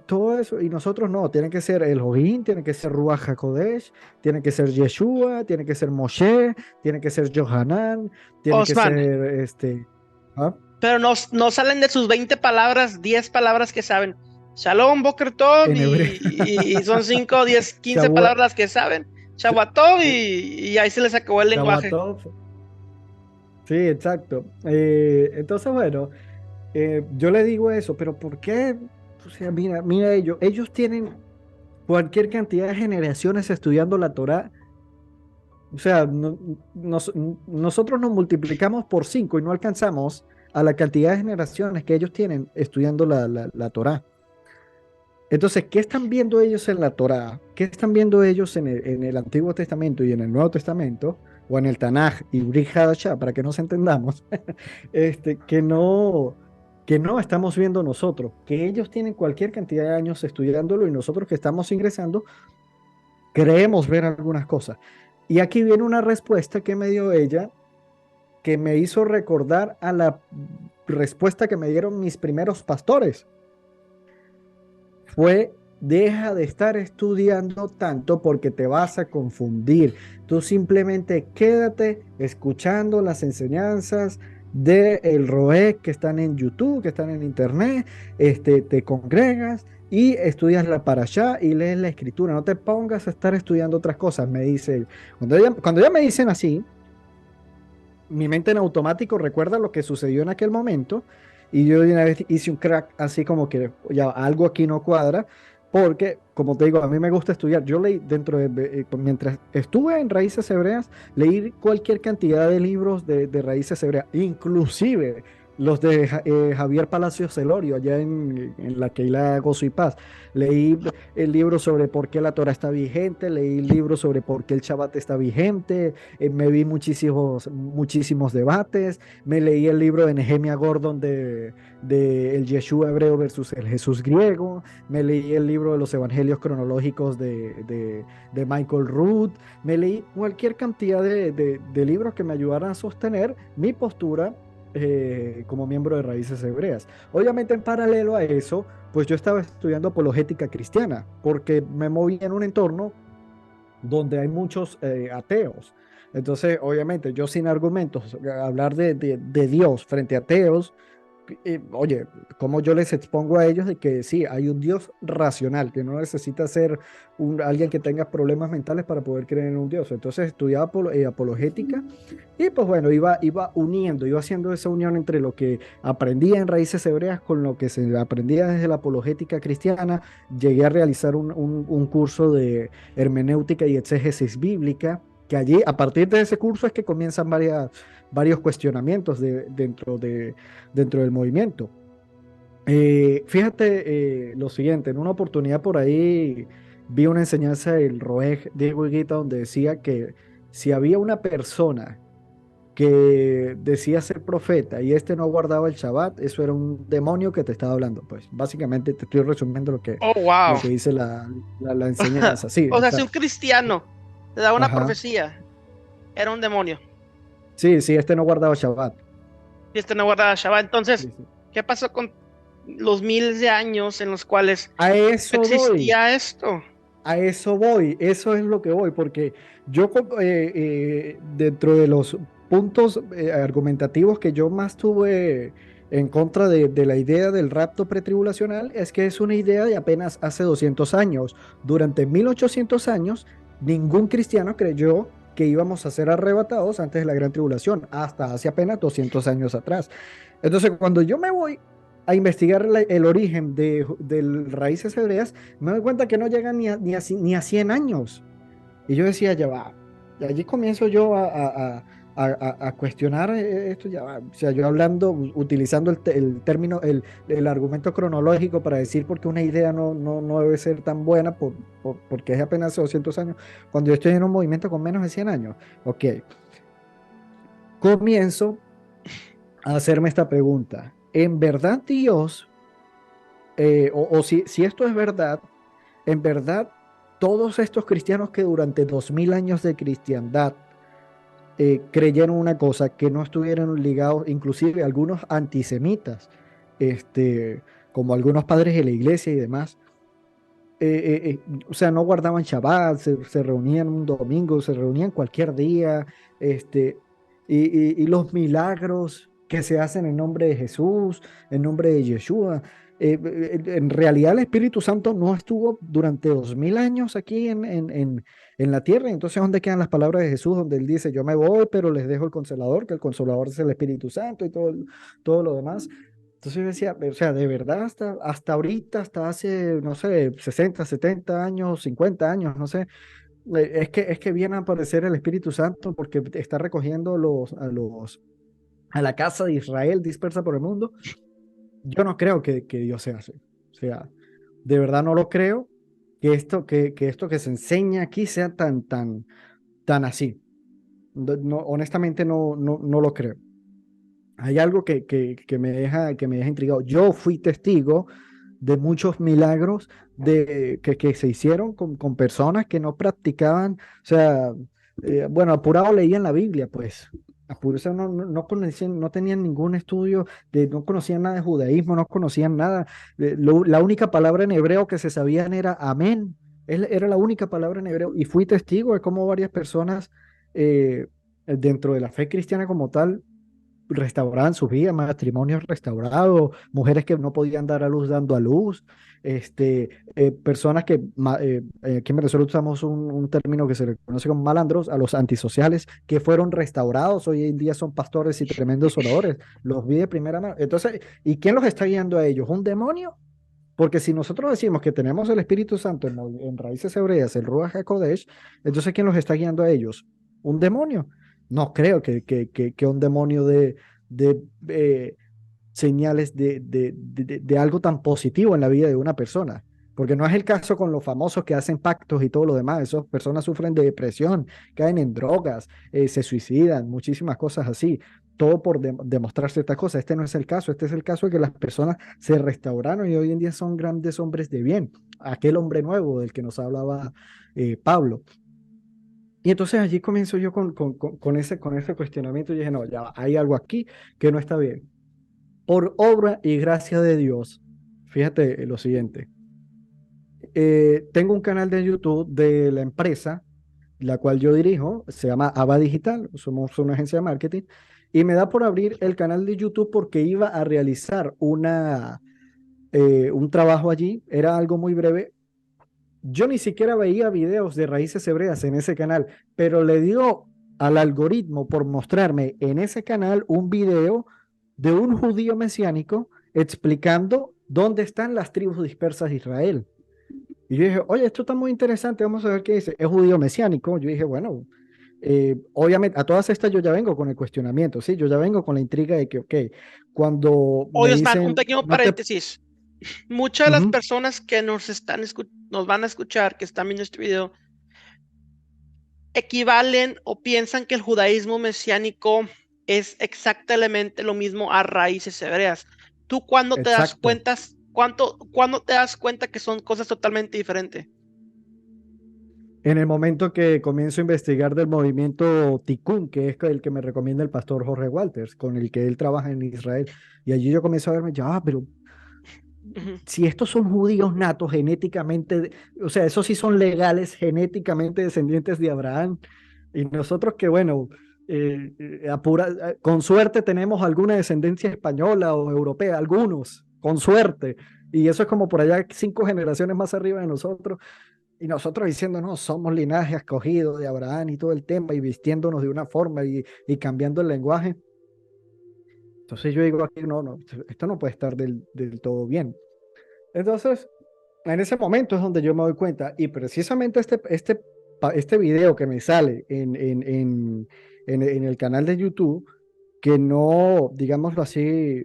todo eso, y nosotros no, tiene que ser Elohim, tiene que ser Ruach HaKodesh, tiene que ser Yeshua, tiene que ser Moshe, tiene que ser Johanan, tiene que Osman, ser Ajá. pero no salen de sus 20 palabras, 10 palabras que saben. Shalom, Boker Tov, En hebreo. y son 5, 10, 15 Shabbat, palabras que saben. Shabbatov, eh, y ahí se les acabó el lenguaje. Shabbatov. Sí, exacto. Entonces, bueno, yo le digo eso, pero ¿por qué? O sea, mira ellos tienen cualquier cantidad de generaciones estudiando la Torá. O sea, nosotros nos multiplicamos por 5 y no alcanzamos a la cantidad de generaciones que ellos tienen estudiando la Torá. Entonces, ¿qué están viendo ellos en la Torá? ¿Qué están viendo ellos en el Antiguo Testamento y en el Nuevo Testamento? O en el Tanaj y Brit Hadashah, para que nos entendamos, que no estamos viendo nosotros, que ellos tienen cualquier cantidad de años estudiándolo y nosotros que estamos ingresando creemos ver algunas cosas. Y aquí viene una respuesta que me dio ella, que me hizo recordar a la respuesta que me dieron mis primeros pastores. Fue, deja de estar estudiando tanto porque te vas a confundir. Tú simplemente quédate escuchando las enseñanzas de el Roé que están en YouTube, que están en internet, te congregas y estudias la parashá y lees la escritura. No te pongas a estar estudiando otras cosas, me dice él. Cuando ya me dicen así, mi mente en automático recuerda lo que sucedió en aquel momento y yo de una vez hice un crack así como que ya algo aquí no cuadra porque, como te digo, a mí me gusta estudiar. Yo leí mientras estuve en Raíces Hebreas, leí cualquier cantidad de libros de Raíces Hebreas, inclusive los de Javier Palacios Celorio, allá en la Keilah Gozo y Paz. Leí el libro sobre por qué la Torah está vigente, leí el libro sobre por qué el Shabbat está vigente, me vi muchísimos debates, me leí el libro de Nehemia Gordon de el Yeshua hebreo versus el Jesús griego, me leí el libro de los evangelios cronológicos de Michael Root, me leí cualquier cantidad de libros que me ayudaran a sostener mi postura como miembro de Raíces Hebreas. Obviamente en paralelo a eso, pues yo estaba estudiando apologética cristiana, porque me moví en un entorno donde hay muchos ateos. Entonces, obviamente, yo sin argumentos, hablar de Dios frente a ateos, oye, ¿cómo yo les expongo a ellos de que sí, hay un Dios racional, que no necesita ser alguien que tenga problemas mentales para poder creer en un Dios? Entonces estudiaba apologética y pues bueno, iba uniendo, iba haciendo esa unión entre lo que aprendía en Raíces Hebreas con lo que se aprendía desde la apologética cristiana. Llegué a realizar un curso de hermenéutica y exégesis bíblica, que allí, a partir de ese curso, es que comienzan varios cuestionamientos dentro del movimiento. Fíjate lo siguiente, en una oportunidad por ahí vi una enseñanza del Roeg Diego Higuita donde decía que si había una persona que decía ser profeta y este no guardaba el Shabbat, eso era un demonio que te estaba hablando. Pues básicamente te estoy resumiendo Oh, lo wow. que dice la enseñanza. Sí, O sea, si un cristiano te da una ajá. profecía, era un demonio. Sí, sí, este no guardaba Shabbat. Y este no guardaba Shabbat. Entonces, Sí, sí. ¿qué pasó con los miles de años en los cuales A eso voy. existía esto? A eso voy, eso es lo que voy, porque yo dentro de los puntos argumentativos que yo más tuve en contra de la idea del rapto pretribulacional es que es una idea de apenas hace 200 años. Durante 1800 años, ningún cristiano creyó que íbamos a ser arrebatados antes de la gran tribulación, hasta hace apenas 200 años atrás. Entonces, cuando yo me voy a investigar el origen de raíces hebreas, me doy cuenta que no llegan ni a 100 años. Y yo decía, ya va. Y allí comienzo yo a cuestionar esto, ya va. O sea, yo hablando, utilizando el término, el argumento cronológico para decir por qué una idea no debe ser tan buena porque es apenas hace 200 años, cuando yo estoy en un movimiento con menos de 100 años. Ok, comienzo a hacerme esta pregunta. ¿En verdad Dios, o si esto es verdad, en verdad, todos estos cristianos que durante 2000 años de cristiandad creyeron una cosa, que no estuvieron ligados, inclusive algunos antisemitas, como algunos padres de la iglesia y demás, o sea, no guardaban Shabbat, se reunían un domingo, se reunían cualquier día, este, y los milagros. que se hacen en nombre de Jesús, en nombre de Yeshua. En realidad el Espíritu Santo no estuvo durante 2000 años aquí en la tierra. Entonces, ¿dónde quedan las palabras de Jesús donde él dice, yo me voy, pero les dejo el Consolador, que el Consolador es el Espíritu Santo y todo lo demás? Entonces yo decía, o sea, de verdad hasta ahorita, hasta hace, no sé, 60, 70 años, 50 años, no sé, es que viene a aparecer el Espíritu Santo porque está recogiendo a la casa de Israel dispersa por el mundo. Yo no creo que Dios sea así. O sea, de verdad no lo creo que esto que se enseña aquí sea tan así. Honestamente no lo creo. Hay algo que me deja intrigado. Yo fui testigo de muchos milagros que se hicieron con personas que no practicaban, o sea, bueno, apurado leían la Biblia, pues. Apurado, o sea, no conocían, no tenían ningún estudio, no conocían nada de judaísmo, no conocían nada. La única palabra en hebreo que se sabían era amén. Era la única palabra en hebreo. Y fui testigo de cómo varias personas dentro de la fe cristiana como tal restauraban sus vidas, matrimonios restaurados, mujeres que no podían dar a luz dando a luz, personas que, aquí en Venezuela usamos un término que se le conoce como malandros, a los antisociales que fueron restaurados, hoy en día son pastores y tremendos oradores, los vi de primera mano. Entonces, ¿y quién los está guiando a ellos? ¿Un demonio? Porque si nosotros decimos que tenemos el Espíritu Santo en raíces hebreas, el Ruach HaKodesh, entonces ¿quién los está guiando a ellos? ¿Un demonio? No creo que un demonio de señales de algo tan positivo en la vida de una persona. Porque no es el caso con los famosos que hacen pactos y todo lo demás. Esas personas sufren de depresión, caen en drogas, se suicidan, muchísimas cosas así. Todo por demostrar ciertas cosas. Este no es el caso. Este es el caso de que las personas se restauraron y hoy en día son grandes hombres de bien. Aquel hombre nuevo del que nos hablaba Pablo. Y entonces allí comienzo yo con ese cuestionamiento y dije, no, ya hay algo aquí que no está bien. Por obra y gracia de Dios, fíjate lo siguiente, tengo un canal de YouTube de la empresa, la cual yo dirijo, se llama Ava Digital, somos una agencia de marketing, y me da por abrir el canal de YouTube porque iba a realizar un trabajo allí, era algo muy breve. Yo ni siquiera veía videos de raíces hebreas en ese canal, pero le dio al algoritmo por mostrarme en ese canal un video de un judío mesiánico explicando dónde están las tribus dispersas de Israel. Y yo dije, oye, esto está muy interesante, vamos a ver qué dice. Es judío mesiánico. Yo dije, bueno, obviamente a todas estas yo ya vengo con el cuestionamiento, ¿sí? Yo ya vengo con la intriga de que, ok, cuando me Oye, Osman, un dicen, pequeño no te... paréntesis. Muchas de las Ujú, personas que nos van a escuchar, que están viendo este video, equivalen o piensan que el judaísmo mesiánico es exactamente lo mismo a raíces hebreas. ¿Tú cuándo te das exacto. cuenta, cuándo te das cuenta que son cosas totalmente diferentes? En el momento que comienzo a investigar del movimiento Tikkun, que es el que me recomienda el pastor Jorge Walters, con el que él trabaja en Israel, y allí yo comienzo a verme, ya, pero Ujú. si estos son judíos natos genéticamente, o sea, esos sí son legales genéticamente descendientes de Abraham, y nosotros que, bueno, con suerte tenemos alguna descendencia española o europea, algunos, con suerte, y eso es como por allá 5 generaciones más arriba de nosotros. Y nosotros diciendo, no, somos linaje escogido de Abraham y todo el tema, y vistiéndonos de una forma y cambiando el lenguaje. Entonces yo digo aquí, no, no, esto no puede estar del todo bien. Entonces, en ese momento es donde yo me doy cuenta, y precisamente este video que me sale en el canal de YouTube, que no, digámoslo así,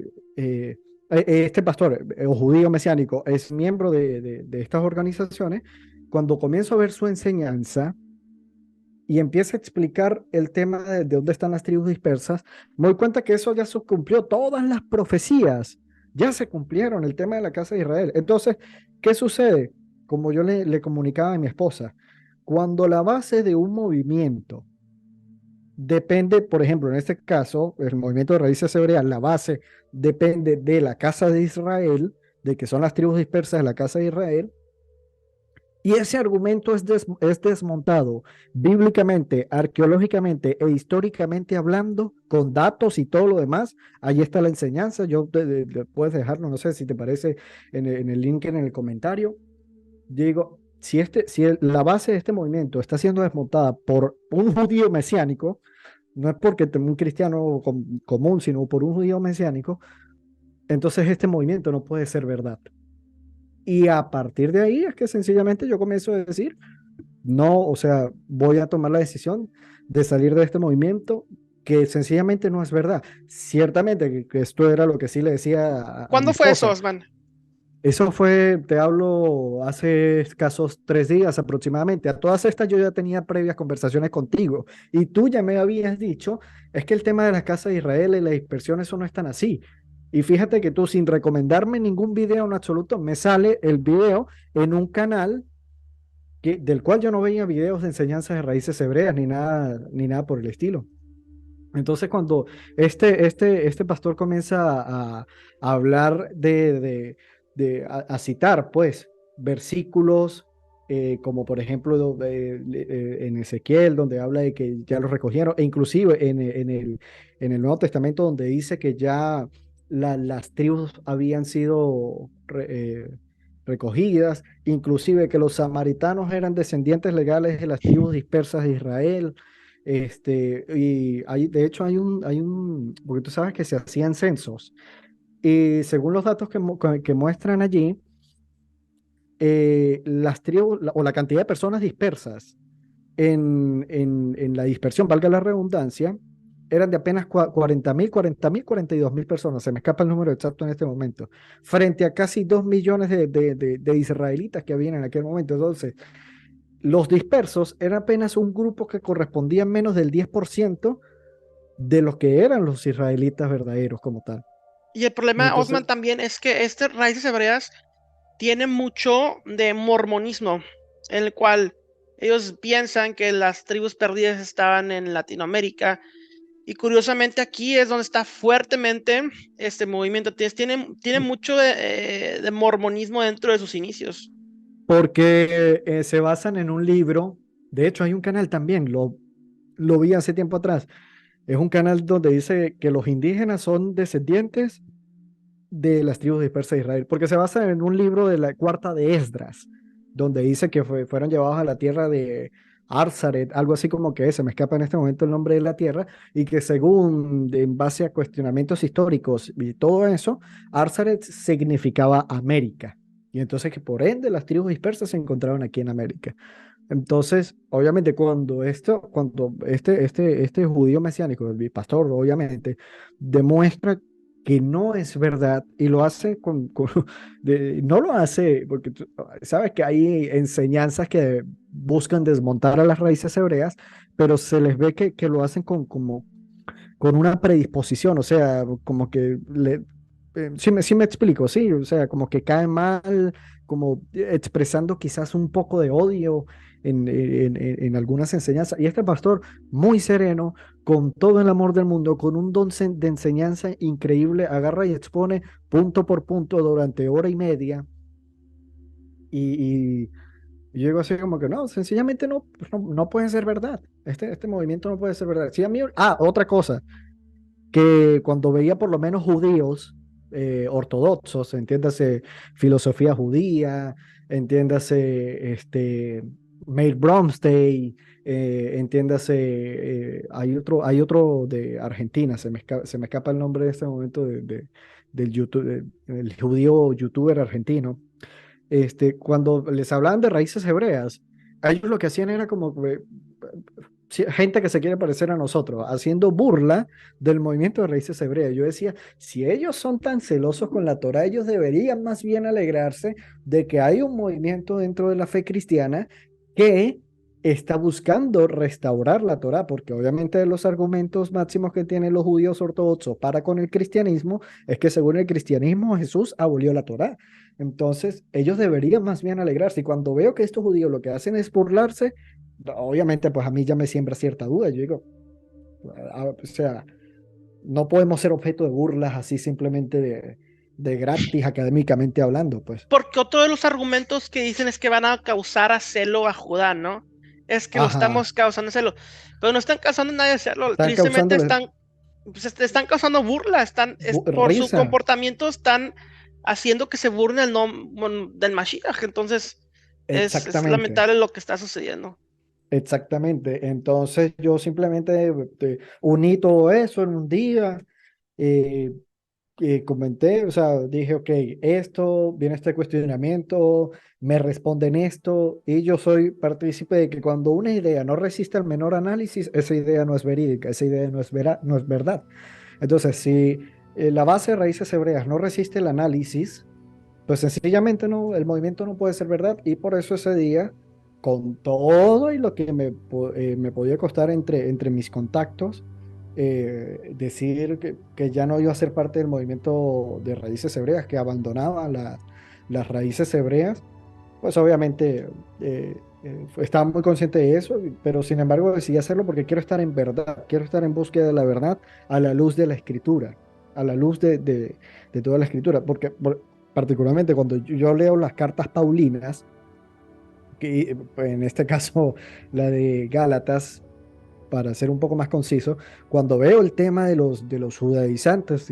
este pastor o judío mesiánico es miembro de estas organizaciones, cuando comienzo a ver su enseñanza y empieza a explicar el tema de dónde están las tribus dispersas, me doy cuenta que eso ya se cumplió, todas las profecías ya se cumplieron, el tema de la casa de Israel. Entonces, ¿qué sucede? Como yo le comunicaba a mi esposa, cuando la base de un movimiento depende, por ejemplo, en este caso, el movimiento de raíces hebreas, la base depende de la casa de Israel, de que son las tribus dispersas de la casa de Israel, Y ese argumento es desmontado bíblicamente, arqueológicamente e históricamente hablando, con datos y todo lo demás. Ahí está la enseñanza. Puedes dejarlo, no sé si te parece, en el link en el comentario. Digo, la base de este movimiento está siendo desmontada por un judío mesiánico, no es porque un cristiano común, sino por un judío mesiánico, entonces este movimiento no puede ser verdad. Y a partir de ahí es que sencillamente yo comienzo a decir, no, o sea, voy a tomar la decisión de salir de este movimiento que sencillamente no es verdad. Ciertamente que esto era lo que sí le decía a mi ¿Cuándo fue eso, esposa. Osman? Eso fue, te hablo, hace escasos 3 días aproximadamente. A todas estas yo ya tenía previas conversaciones contigo y tú ya me habías dicho, es que el tema de la casa de Israel y la dispersión, eso no es tan así. Y fíjate que tú, sin recomendarme ningún video en absoluto, me sale el video en un canal del cual yo no veía videos de enseñanzas de raíces hebreas ni nada por el estilo. Entonces, cuando este pastor comienza a hablar a citar, pues, versículos, como por ejemplo en Ezequiel, donde habla de que ya los recogieron, e inclusive en el Nuevo Testamento, donde dice que ya las tribus habían sido recogidas, inclusive que los samaritanos eran descendientes legales de las tribus dispersas de Israel. De hecho porque tú sabes que se hacían censos y según los datos que muestran allí, las tribus o la cantidad de personas dispersas en la dispersión, valga la redundancia, eran de apenas 42.000 personas, se me escapa el número exacto en este momento, frente a casi 2 millones de israelitas que habían en aquel momento. Entonces, los dispersos eran apenas un grupo que correspondía a menos del 10% de lo que eran los israelitas verdaderos como tal. Y el problema, Entonces, Osman, también es que este raíces hebreas tiene mucho de mormonismo, en el cual ellos piensan que las tribus perdidas estaban en Latinoamérica. Y curiosamente aquí es donde está fuertemente este movimiento. Tiene mucho de mormonismo dentro de sus inicios. porque se basan en un libro, de hecho hay un canal también, lo vi hace tiempo atrás, es un canal donde dice que los indígenas son descendientes de las tribus dispersas de Israel, porque se basa en un libro de la cuarta de Esdras, donde dice que fueron llevados a la tierra de Arzaret, algo así como que se me escapa en este momento el nombre de la tierra, y que según, en base a cuestionamientos históricos y todo eso, Arzaret significaba América. Y entonces que por ende las tribus dispersas se encontraban aquí en América. Entonces, obviamente, cuando este judío mesiánico, el pastor, obviamente, demuestra que no es verdad y lo hace no lo hace porque sabes que hay enseñanzas que buscan desmontar a las raíces hebreas, pero se les ve que lo hacen con una predisposición, o sea, como que sí me explico, sí, o sea, como que cae mal, como expresando quizás un poco de odio en algunas enseñanzas. Y este pastor, muy sereno, con todo el amor del mundo, con un don de enseñanza increíble, agarra y expone punto por punto durante hora y media. Y, y yo digo así como que no, sencillamente no, pues no puede ser verdad. Este movimiento no puede ser verdad. Sí, otra cosa que cuando veía por lo menos judíos ortodoxos, entiéndase filosofía judía, entiéndase Mayor Bromstey, entiéndase, hay otro de Argentina, se me escapa el nombre de este momento del el judío youtuber argentino. Cuando les hablaban de raíces hebreas, ellos lo que hacían era como gente que se quiere parecer a nosotros, haciendo burla del movimiento de raíces hebreas. Yo decía, si ellos son tan celosos con la Torá, ellos deberían más bien alegrarse de que hay un movimiento dentro de la fe cristiana que está buscando restaurar la Torá, porque obviamente los argumentos máximos que tienen los judíos ortodoxos para con el cristianismo es que según el cristianismo Jesús abolió la Torá. Entonces, ellos deberían más bien alegrarse. Y cuando veo que estos judíos lo que hacen es burlarse, obviamente, pues a mí ya me siembra cierta duda. Yo digo, o sea, no podemos ser objeto de burlas así simplemente de gratis académicamente hablando, pues. Porque otro de los argumentos que dicen es que van a causar a celo a Judá, ¿no? Es que lo Ajá, estamos causando celo. Pero no están causando nadie a celo. están Tristemente causándole están, pues, están causando burla. Por su risa. comportamiento están haciendo que se burlen el nombre del Mashiach. Entonces, es Exactamente, lamentable lo que está sucediendo. exactamente. Entonces yo simplemente uní todo eso en un día. eh, Comenté, o sea, dije, ok, esto, viene este cuestionamiento, me responden esto, y yo soy partícipe de que cuando una idea no resiste al menor análisis, esa idea no es verídica, esa idea no es verdad. Entonces, si la base de raíces hebreas no resiste el análisis, pues sencillamente no, el movimiento no puede ser verdad, y por eso ese día, con todo y lo que me podía costar entre mis contactos, decir que ya no iba a ser parte del movimiento de raíces hebreas, que abandonaba las raíces hebreas, pues obviamente estaba muy consciente de eso, pero sin embargo decidí hacerlo porque quiero estar en verdad, quiero estar en búsqueda de la verdad a la luz de la escritura, a la luz de toda la escritura, porque particularmente cuando yo leo las cartas paulinas, que en este caso la de Gálatas, para ser un poco más conciso, cuando veo el tema de los judaizantes,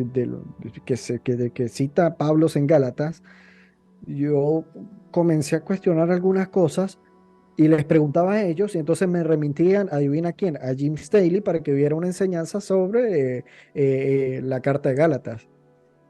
que cita Pablo en Gálatas, yo comencé a cuestionar algunas cosas y les preguntaba a ellos y entonces me remitían, adivina quién, a Jim Staley para que viera una enseñanza sobre la carta de Gálatas.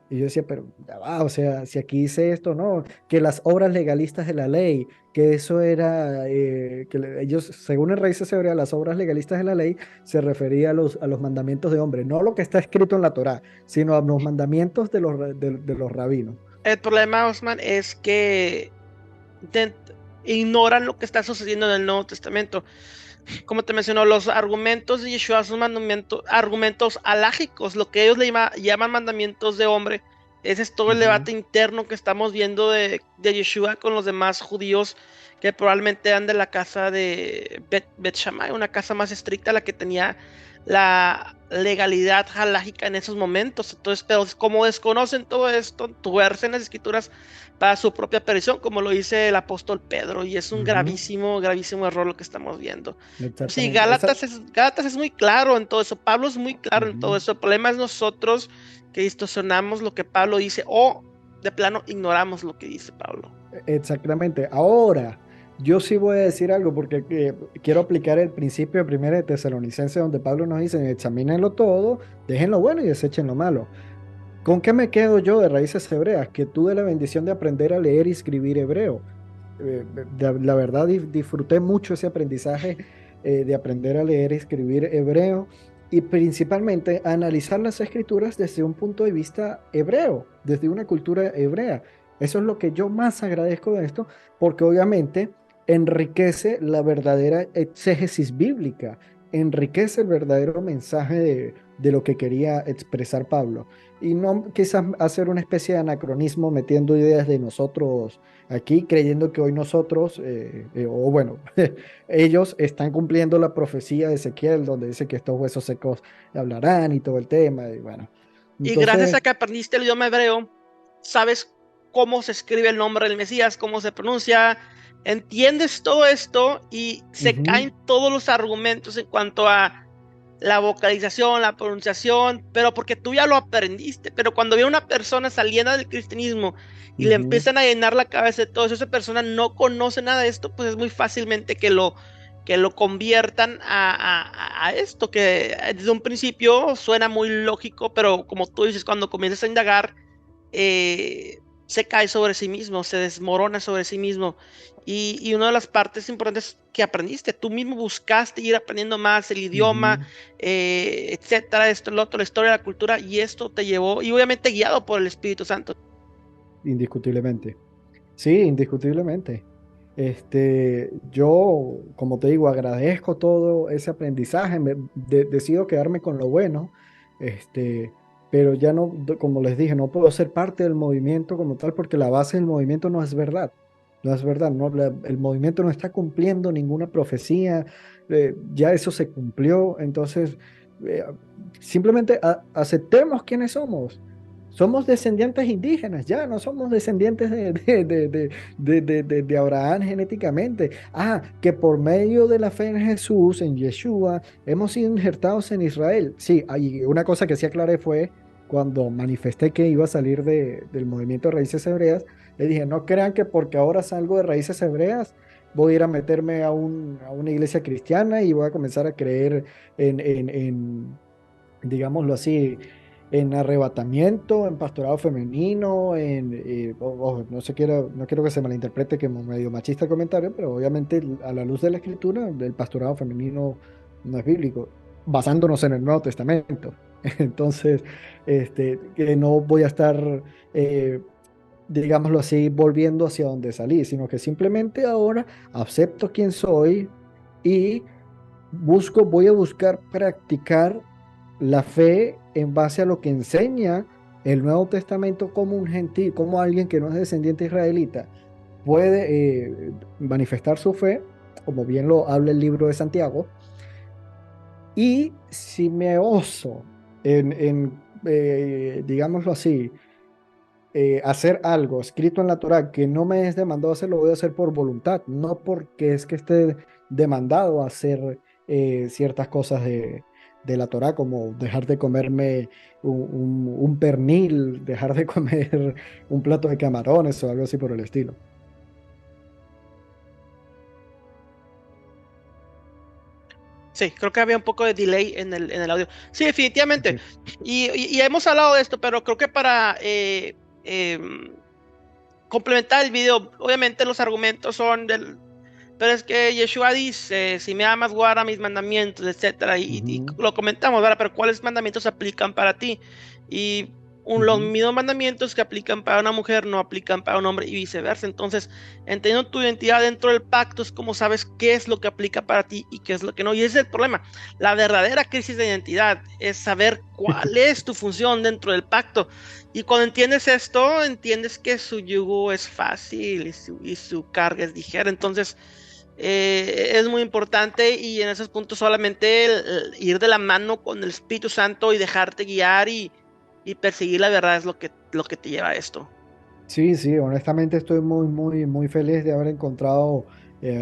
Y yo decía, pero ya va, o sea, si aquí dice esto, ¿no? Que las obras legalistas de la ley, que eso era, ellos, según el Raíces Hebreas, las obras legalistas de la ley se refería a los mandamientos de hombre, no lo que está escrito en la Torá, sino a los mandamientos de los rabinos. El problema, Osman, es que de- ignoran lo que está sucediendo en el Nuevo Testamento. Como te mencionó, los argumentos de Yeshua son argumentos alágicos, lo que ellos llaman mandamientos de hombre. Ese es todo el Ujú, debate interno que estamos viendo de Yeshua con los demás judíos que probablemente eran de la casa de Bet Shammai, una casa más estricta, la que tenía la legalidad halágica en esos momentos. Entonces, pero como desconocen todo esto, tuercen las escrituras para su propia perdición, como lo dice el apóstol Pedro, y es un ujú, gravísimo, gravísimo error lo que estamos viendo. Sí, exactamente. Esa, Gálatas es muy claro en todo eso, Pablo es muy claro en todo ujú. eso, el problema es nosotros que distorsionamos lo que Pablo dice o de plano ignoramos lo que dice Pablo. Exactamente. Ahora, yo sí voy a decir algo porque quiero aplicar el principio de Primera de Tesalonicenses donde Pablo nos dice, examínenlo todo, dejen lo bueno y desechen lo malo. ¿Con qué me quedo yo de raíces hebreas? Que tuve la bendición de aprender a leer y escribir hebreo. La verdad, disfruté mucho ese aprendizaje de aprender a leer y escribir hebreo y principalmente a analizar las escrituras desde un punto de vista hebreo, desde una cultura hebrea. Eso es lo que yo más agradezco de esto, porque obviamente enriquece la verdadera exégesis bíblica, enriquece el verdadero mensaje de lo que quería expresar Pablo. Y no quizás hacer una especie de anacronismo metiendo ideas de nosotros aquí, creyendo que hoy nosotros, o bueno, ellos están cumpliendo la profecía de Ezequiel, donde dice que estos huesos secos hablarán y todo el tema, y bueno. Y gracias Entonces, a que aprendiste el idioma hebreo, sabes cómo se escribe el nombre del Mesías, cómo se pronuncia, entiendes todo esto y se ujú, caen todos los argumentos en cuanto a la vocalización, la pronunciación, pero porque tú ya lo aprendiste. Pero cuando viene una persona saliendo del cristianismo y le ujú, empiezan a llenar la cabeza de todo eso, esa persona no conoce nada de esto, pues es muy fácilmente que lo conviertan a esto, que desde un principio suena muy lógico, pero como tú dices, cuando comienzas a indagar, se cae sobre sí mismo, se desmorona sobre sí mismo. Y una de las partes importantes que aprendiste, tú mismo buscaste ir aprendiendo más el idioma, ujú, etcétera, esto, lo otro, la historia, la cultura, y esto te llevó, y obviamente guiado por el Espíritu Santo. indiscutiblemente. Sí, indiscutiblemente. Yo, como te digo, agradezco todo ese aprendizaje, decido quedarme con lo bueno, pero ya no, como les dije, no puedo ser parte del movimiento como tal porque la base del movimiento no es verdad, no es verdad, no, el movimiento no está cumpliendo ninguna profecía, ya eso se cumplió, entonces eh, simplemente aceptemos quiénes somos. somos descendientes indígenas, ya no somos descendientes de Abraham genéticamente. Ah, que por medio de la fe en Jesús, en Yeshua, hemos sido injertados en Israel. Sí, hay una cosa que sí aclaré fue cuando manifesté que iba a salir del movimiento de Raíces Hebreas, le dije, no crean que porque ahora salgo de Raíces Hebreas, voy a ir a meterme a una iglesia cristiana y voy a comenzar a creer digámoslo así, en arrebatamiento, en pastorado femenino, no quiero que se malinterprete como medio machista el comentario, pero obviamente a la luz de la escritura, el pastorado femenino no es bíblico, basándonos en el Nuevo Testamento. Entonces, que no voy a estar, eh, digámoslo así, volviendo hacia donde salí, sino que simplemente ahora acepto quién soy y voy a buscar practicar la fe en base a lo que enseña el Nuevo Testamento como un gentil, como alguien que no es descendiente israelita puede manifestar su fe, como bien lo habla el libro de Santiago, y si me oso digámoslo así, hacer algo escrito en la Torá que no me es demandado hacer, lo voy a hacer por voluntad, no porque es que esté demandado a hacer ciertas cosas de la Torá, como dejar de comerme un pernil, dejar de comer un plato de camarones o algo así por el estilo. Sí, creo que había un poco de delay en el audio. Sí, definitivamente. Sí. Y hemos hablado de esto, pero creo que para complementar el video, obviamente los argumentos son del... Pero es que Yeshua dice, si me amas, guarda mis mandamientos, etcétera, y Ujú, lo comentamos, ¿verdad? Pero ¿cuáles mandamientos se aplican para ti? Y los ujú. mismos mandamientos que aplican para una mujer no aplican para un hombre y viceversa. Entonces, entendiendo tu identidad dentro del pacto es como sabes qué es lo que aplica para ti y qué es lo que no. Y ese es el problema. La verdadera crisis de identidad es saber cuál es tu función dentro del pacto. Y cuando entiendes esto, entiendes que su yugo es fácil y su carga es ligera. Entonces, es muy importante y en esos puntos solamente el ir de la mano con el Espíritu Santo y dejarte guiar y perseguir la verdad es lo que te lleva a esto. Sí, sí, honestamente estoy muy, muy, muy feliz de haber encontrado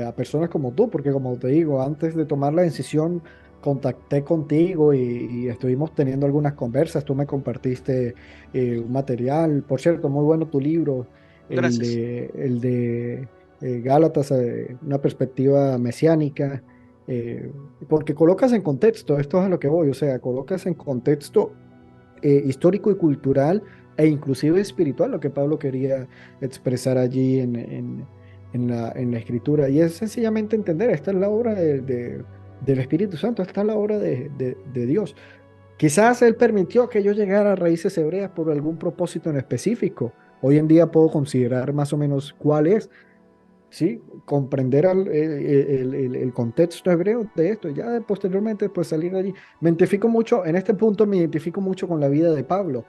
a personas como tú, porque como te digo, antes de tomar la decisión, contacté contigo y estuvimos teniendo algunas conversas. Tú me compartiste un material, por cierto, muy bueno tu libro, Gracias. el de Gálatas, una perspectiva mesiánica, eh, porque colocas en contexto, esto es a lo que voy, o sea, colocas en contexto histórico y cultural e inclusive espiritual, lo que Pablo quería expresar allí en la escritura. Y es sencillamente entender, esta es la obra del Espíritu Santo, esta es la obra de Dios. Quizás Él permitió que yo llegara a raíces hebreas por algún propósito en específico. Hoy en día puedo considerar más o menos cuál es, ¿sí? Comprender el contexto hebreo de esto, ya posteriormente pues salir de allí. Me identifico mucho, en este punto me identifico mucho con la vida de Pablo.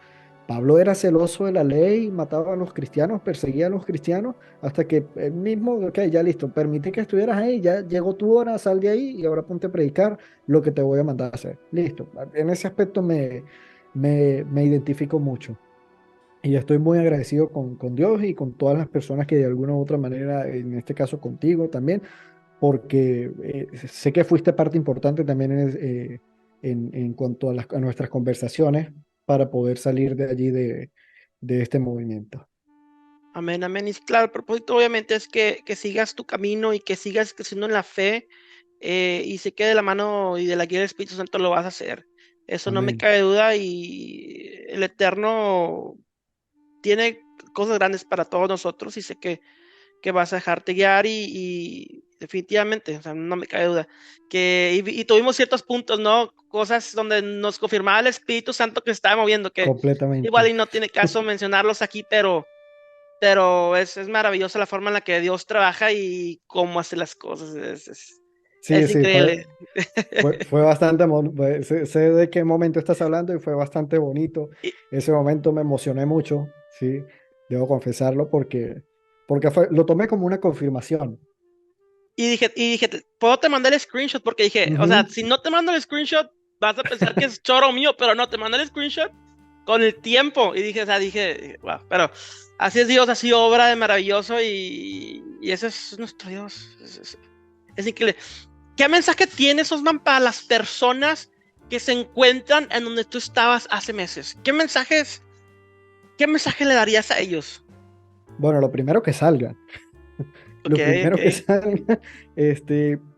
Pablo era celoso de la ley, mataba a los cristianos, perseguía a los cristianos, hasta que él mismo, ok, ya listo, permití que estuvieras ahí, ya llegó tu hora, sal de ahí y ahora ponte a predicar lo que te voy a mandar a hacer. Listo. En ese aspecto me identifico mucho. Y estoy muy agradecido con Dios y con todas las personas que de alguna u otra manera, en este caso contigo también, porque sé que fuiste parte importante también en cuanto a nuestras conversaciones para poder salir de allí de este movimiento. Amén, amén. Y claro, el propósito obviamente es que sigas tu camino y que sigas creciendo en la fe y se quede de la mano y de la guía del Espíritu Santo lo vas a hacer. Eso no me Amén. cabe duda y el Eterno tiene cosas grandes para todos nosotros y sé que vas a dejarte guiar y definitivamente, o sea, no me cabe duda, y tuvimos ciertos puntos, ¿no? Cosas donde nos confirmaba el Espíritu Santo que se estaba moviendo, que igual Completamente. y no tiene caso mencionarlos aquí, pero es maravillosa la forma en la que Dios trabaja y cómo hace las cosas, Sí, es sí, increíble. fue bastante, sé de qué momento estás hablando y fue bastante bonito. Y, Ese momento me emocioné mucho, sí, debo confesarlo porque lo tomé como una confirmación. y dije, ¿puedo te mandar el screenshot? Porque dije, o sea, Ujú. si no te mando el screenshot, vas a pensar que es choro mío, pero no, te mando el screenshot con el tiempo. Y dije, o sea, wow, pero así es Dios, así obra de maravilloso y ese es nuestro Dios. Es increíble. ¿Qué mensaje tienes, Osman, para las personas que se encuentran en donde tú estabas hace meses? ¿Qué mensaje le darías a ellos? Bueno, lo primero que salgan. Ok, Lo ok. primero que salga,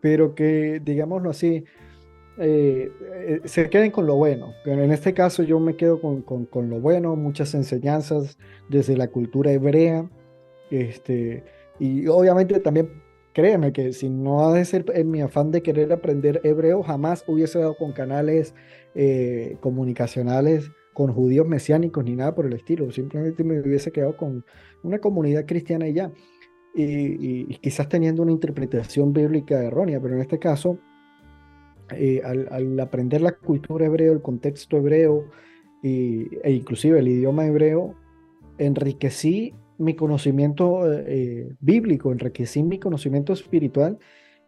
pero que, digámoslo así, se queden con lo bueno. Pero en este caso yo me quedo con lo bueno, muchas enseñanzas desde la cultura hebrea, este, y obviamente también créeme que si no ha de ser en mi afán de querer aprender hebreo, jamás hubiese dado con canales comunicacionales con judíos mesiánicos ni nada por el estilo. Simplemente me hubiese quedado con una comunidad cristiana y ya. Y quizás teniendo una interpretación bíblica errónea, pero en este caso, al aprender la cultura hebreo, el contexto hebreo e inclusive el idioma hebreo, enriquecí mi conocimiento bíblico, enriquecí mi conocimiento espiritual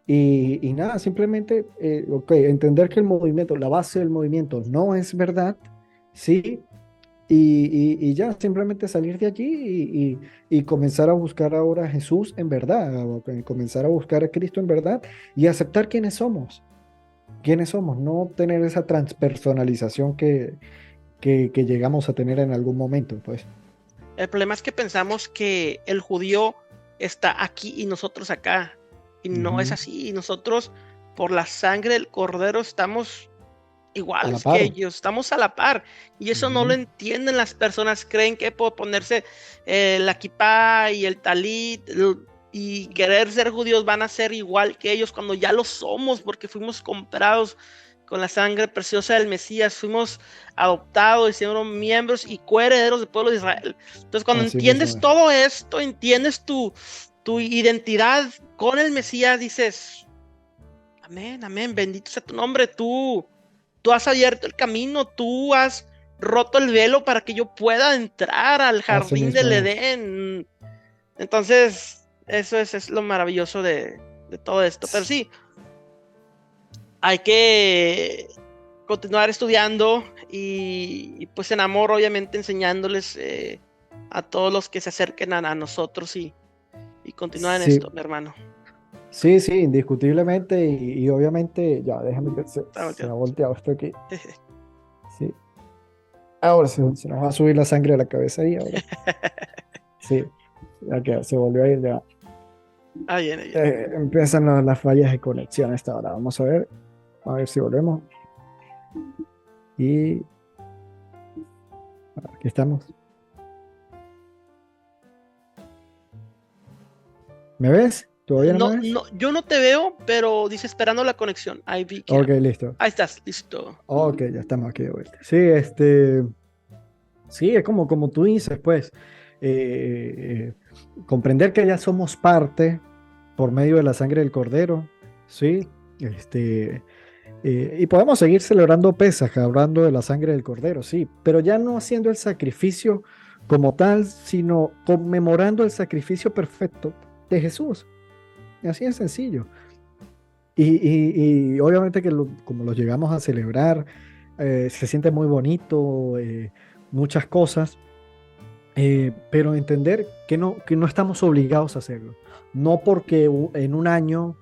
y nada, simplemente entender que el movimiento, la base del movimiento no es verdad, sí, y ya simplemente salir de allí y comenzar a buscar ahora a Jesús en verdad, comenzar a buscar a Cristo en verdad y aceptar quiénes somos, no tener esa transpersonalización que llegamos a tener en algún momento, pues. El problema es que pensamos que el judío está aquí y nosotros acá. Y no es Ujú. así. Nosotros, por la sangre del cordero, estamos A la iguales que par. ellos, estamos a la par. Y eso no lo Ujú. entienden las personas. Creen que por ponerse la kipá y el talit y querer ser judíos van a ser igual que ellos cuando ya lo somos porque fuimos comprados con la sangre preciosa del Mesías, fuimos adoptados, hicimos miembros y coherederos del pueblo de Israel. Entonces, cuando Así mismo entiendes es. todo esto, entiendes tu identidad con el Mesías, dices, amén, amén, bendito sea tu nombre, tú has abierto el camino, tú has roto el velo para que yo pueda entrar al Así jardín mismo del es. Edén. Entonces, eso es lo maravilloso de todo esto. Pero sí, hay que continuar estudiando y pues en amor, obviamente, enseñándoles a todos los que se acerquen a nosotros y continuar en Sí, esto, mi hermano. sí, sí, indiscutiblemente y obviamente, ya, déjame que Está se ha volteado. volteado esto aquí. Sí, ahora se nos va a subir la sangre a la cabeza ahí, ahora. Sí, ya que se volvió a ir, ya. Ah, bien, bien. Empiezan las fallas de conexión a esta hora. Vamos a ver si volvemos. Y aquí estamos. ¿Me ves? ¿Todavía no No, me ves? no, yo no te veo, pero dice esperando la conexión. Ahí vi que. Ok, listo. Ahí estás, listo. Ok, ya estamos aquí de vuelta. Sí, sí, es como tú dices, pues, comprender que ya somos parte por medio de la sangre del Cordero, ¿sí? Y podemos seguir celebrando Pesaj, hablando de la sangre del Cordero, sí, pero ya no haciendo el sacrificio como tal, sino conmemorando el sacrificio perfecto de Jesús. Así es sencillo. Y obviamente que como lo llegamos a celebrar, se siente muy bonito, muchas cosas, pero entender que no estamos obligados a hacerlo. No porque en un año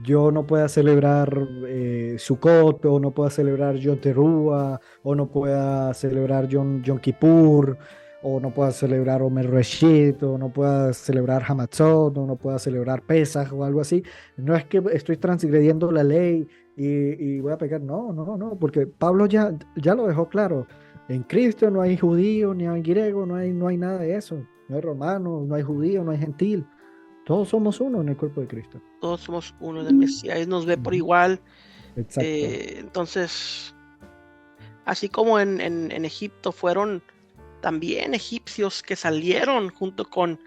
yo no pueda celebrar Sukkot, o no pueda celebrar Yom Teruah, o no pueda celebrar Yom Kippur, o no pueda celebrar Omer Reshit, o no pueda celebrar Hamatzot, o no pueda celebrar Pesach o algo así. No es que estoy transgrediendo la ley y voy a pecar. No, no, no, porque Pablo ya lo dejó claro. En Cristo no hay judío, ni hay griego, no hay nada de eso. No hay romano, no hay judío, no hay gentil. Todos somos uno en el cuerpo de Cristo. Todos somos uno en el Mesías. Él nos ve por Ujú. igual. Exacto. Entonces, así como en Egipto fueron también egipcios que salieron junto con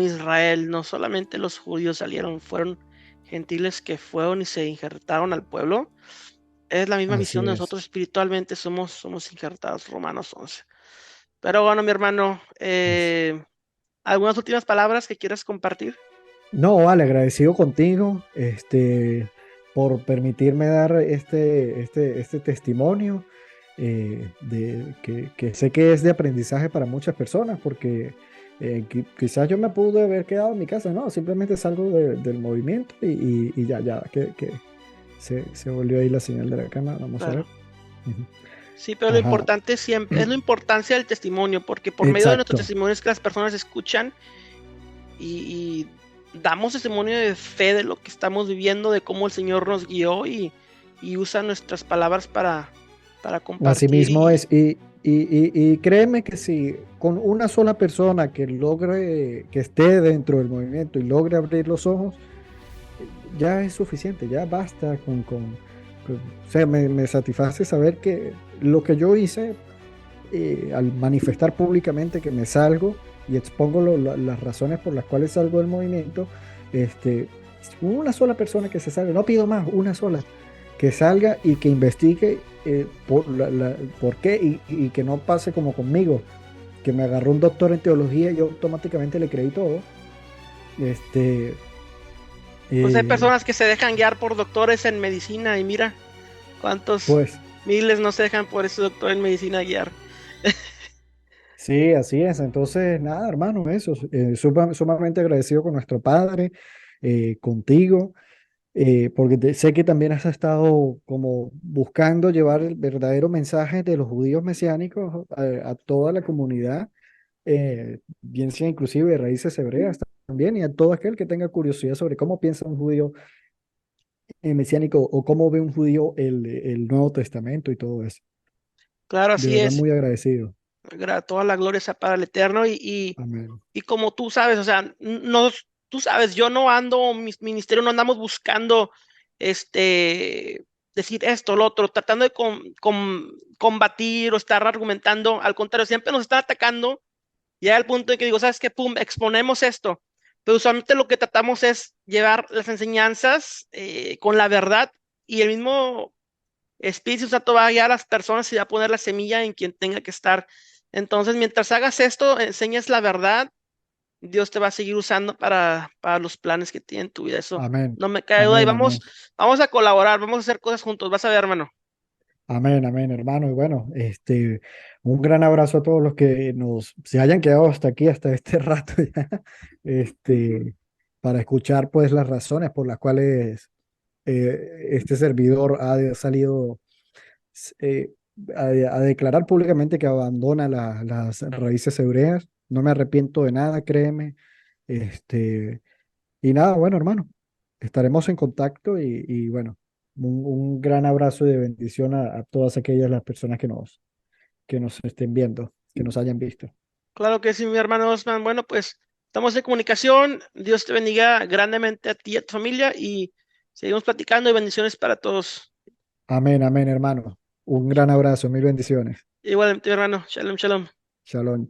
Israel. No solamente los judíos salieron, fueron gentiles que fueron y se injertaron al pueblo. Es la misma Así visión de es. nosotros espiritualmente, somos injertados, Romanos 11. Pero bueno, mi hermano, ¿algunas últimas palabras que quieras compartir? No, vale, agradecido contigo, por permitirme dar este testimonio. que sé que es de aprendizaje para muchas personas, porque quizás yo me pude haber quedado en mi casa, no, simplemente salgo del movimiento y ya, que se volvió ahí la señal de la cámara, vamos a Claro. ver. Ujú. Sí, pero lo Ajá, importante siempre es la importancia del testimonio, porque por medio de nuestros exacto. testimonios que las personas escuchan y damos testimonio de fe de lo que estamos viviendo, de cómo el Señor nos guió y usa nuestras palabras para Así compartir mismo y es. Y créeme que si con una sola persona que logre, que esté dentro del movimiento y logre abrir los ojos, ya es suficiente, ya basta o sea, me satisface saber que lo que yo hice al manifestar públicamente que me salgo y expongo las razones por las cuales salgo del movimiento, este, una sola persona que se salga, no pido más, una sola, que salga y que investigue por qué y que no pase como conmigo, que me agarró un doctor en teología y yo automáticamente le creí todo. Este, pues hay eh, personas que se dejan guiar por doctores en medicina y mira cuántos pues miles no se dejan por ese doctor en medicina guiar. sí, así es. Entonces, nada, hermano, eso. Sumamente agradecido con nuestro Padre, contigo, porque sé que también has estado como buscando llevar el verdadero mensaje de los judíos mesiánicos a toda la comunidad, bien sea inclusive de raíces hebreas también, y a todo aquel que tenga curiosidad sobre cómo piensa un judío mesiánico o cómo ve un judío el Nuevo Testamento y todo eso. Claro, De así verdad, es. muy agradecido. Toda la gloria sea para el Eterno Amén. y como tú sabes, o sea, no, tú sabes, yo no ando, mi ministerio no andamos buscando, este, decir esto, lo otro, tratando de combatir o estar argumentando, al contrario, siempre nos están atacando y al punto en que digo, ¿sabes qué? Pum, exponemos esto, pero usualmente lo que tratamos es llevar las enseñanzas con la verdad y el mismo Espíritu Santo va a guiar a las personas y va a poner la semilla en quien tenga que estar. Entonces, mientras hagas esto, enseñes la verdad, Dios te va a seguir usando para los planes que tiene en tu vida. Eso Amén. no me cae duda. Y Amén, vamos, amén. vamos a colaborar, vamos a hacer cosas juntos. Vas a ver, hermano. Amén, amén, hermano. Y bueno, un gran abrazo a todos los que se hayan quedado hasta aquí, hasta este rato ya, para escuchar pues las razones por las cuales este servidor ha salido eh, a declarar públicamente que abandona las raíces hebreas. No me arrepiento de nada, créeme. Este, y nada, bueno, hermano, estaremos en contacto y bueno, un gran abrazo y de bendición a todas aquellas las personas que nos estén viendo, que nos hayan visto. Claro que sí, mi hermano Osman. Bueno, pues estamos en comunicación. Dios te bendiga grandemente a ti y a tu familia y seguimos platicando y bendiciones para todos. Amén, amén, hermano. Un gran abrazo, mil bendiciones. Igualmente, mi hermano. Shalom, shalom. Shalom.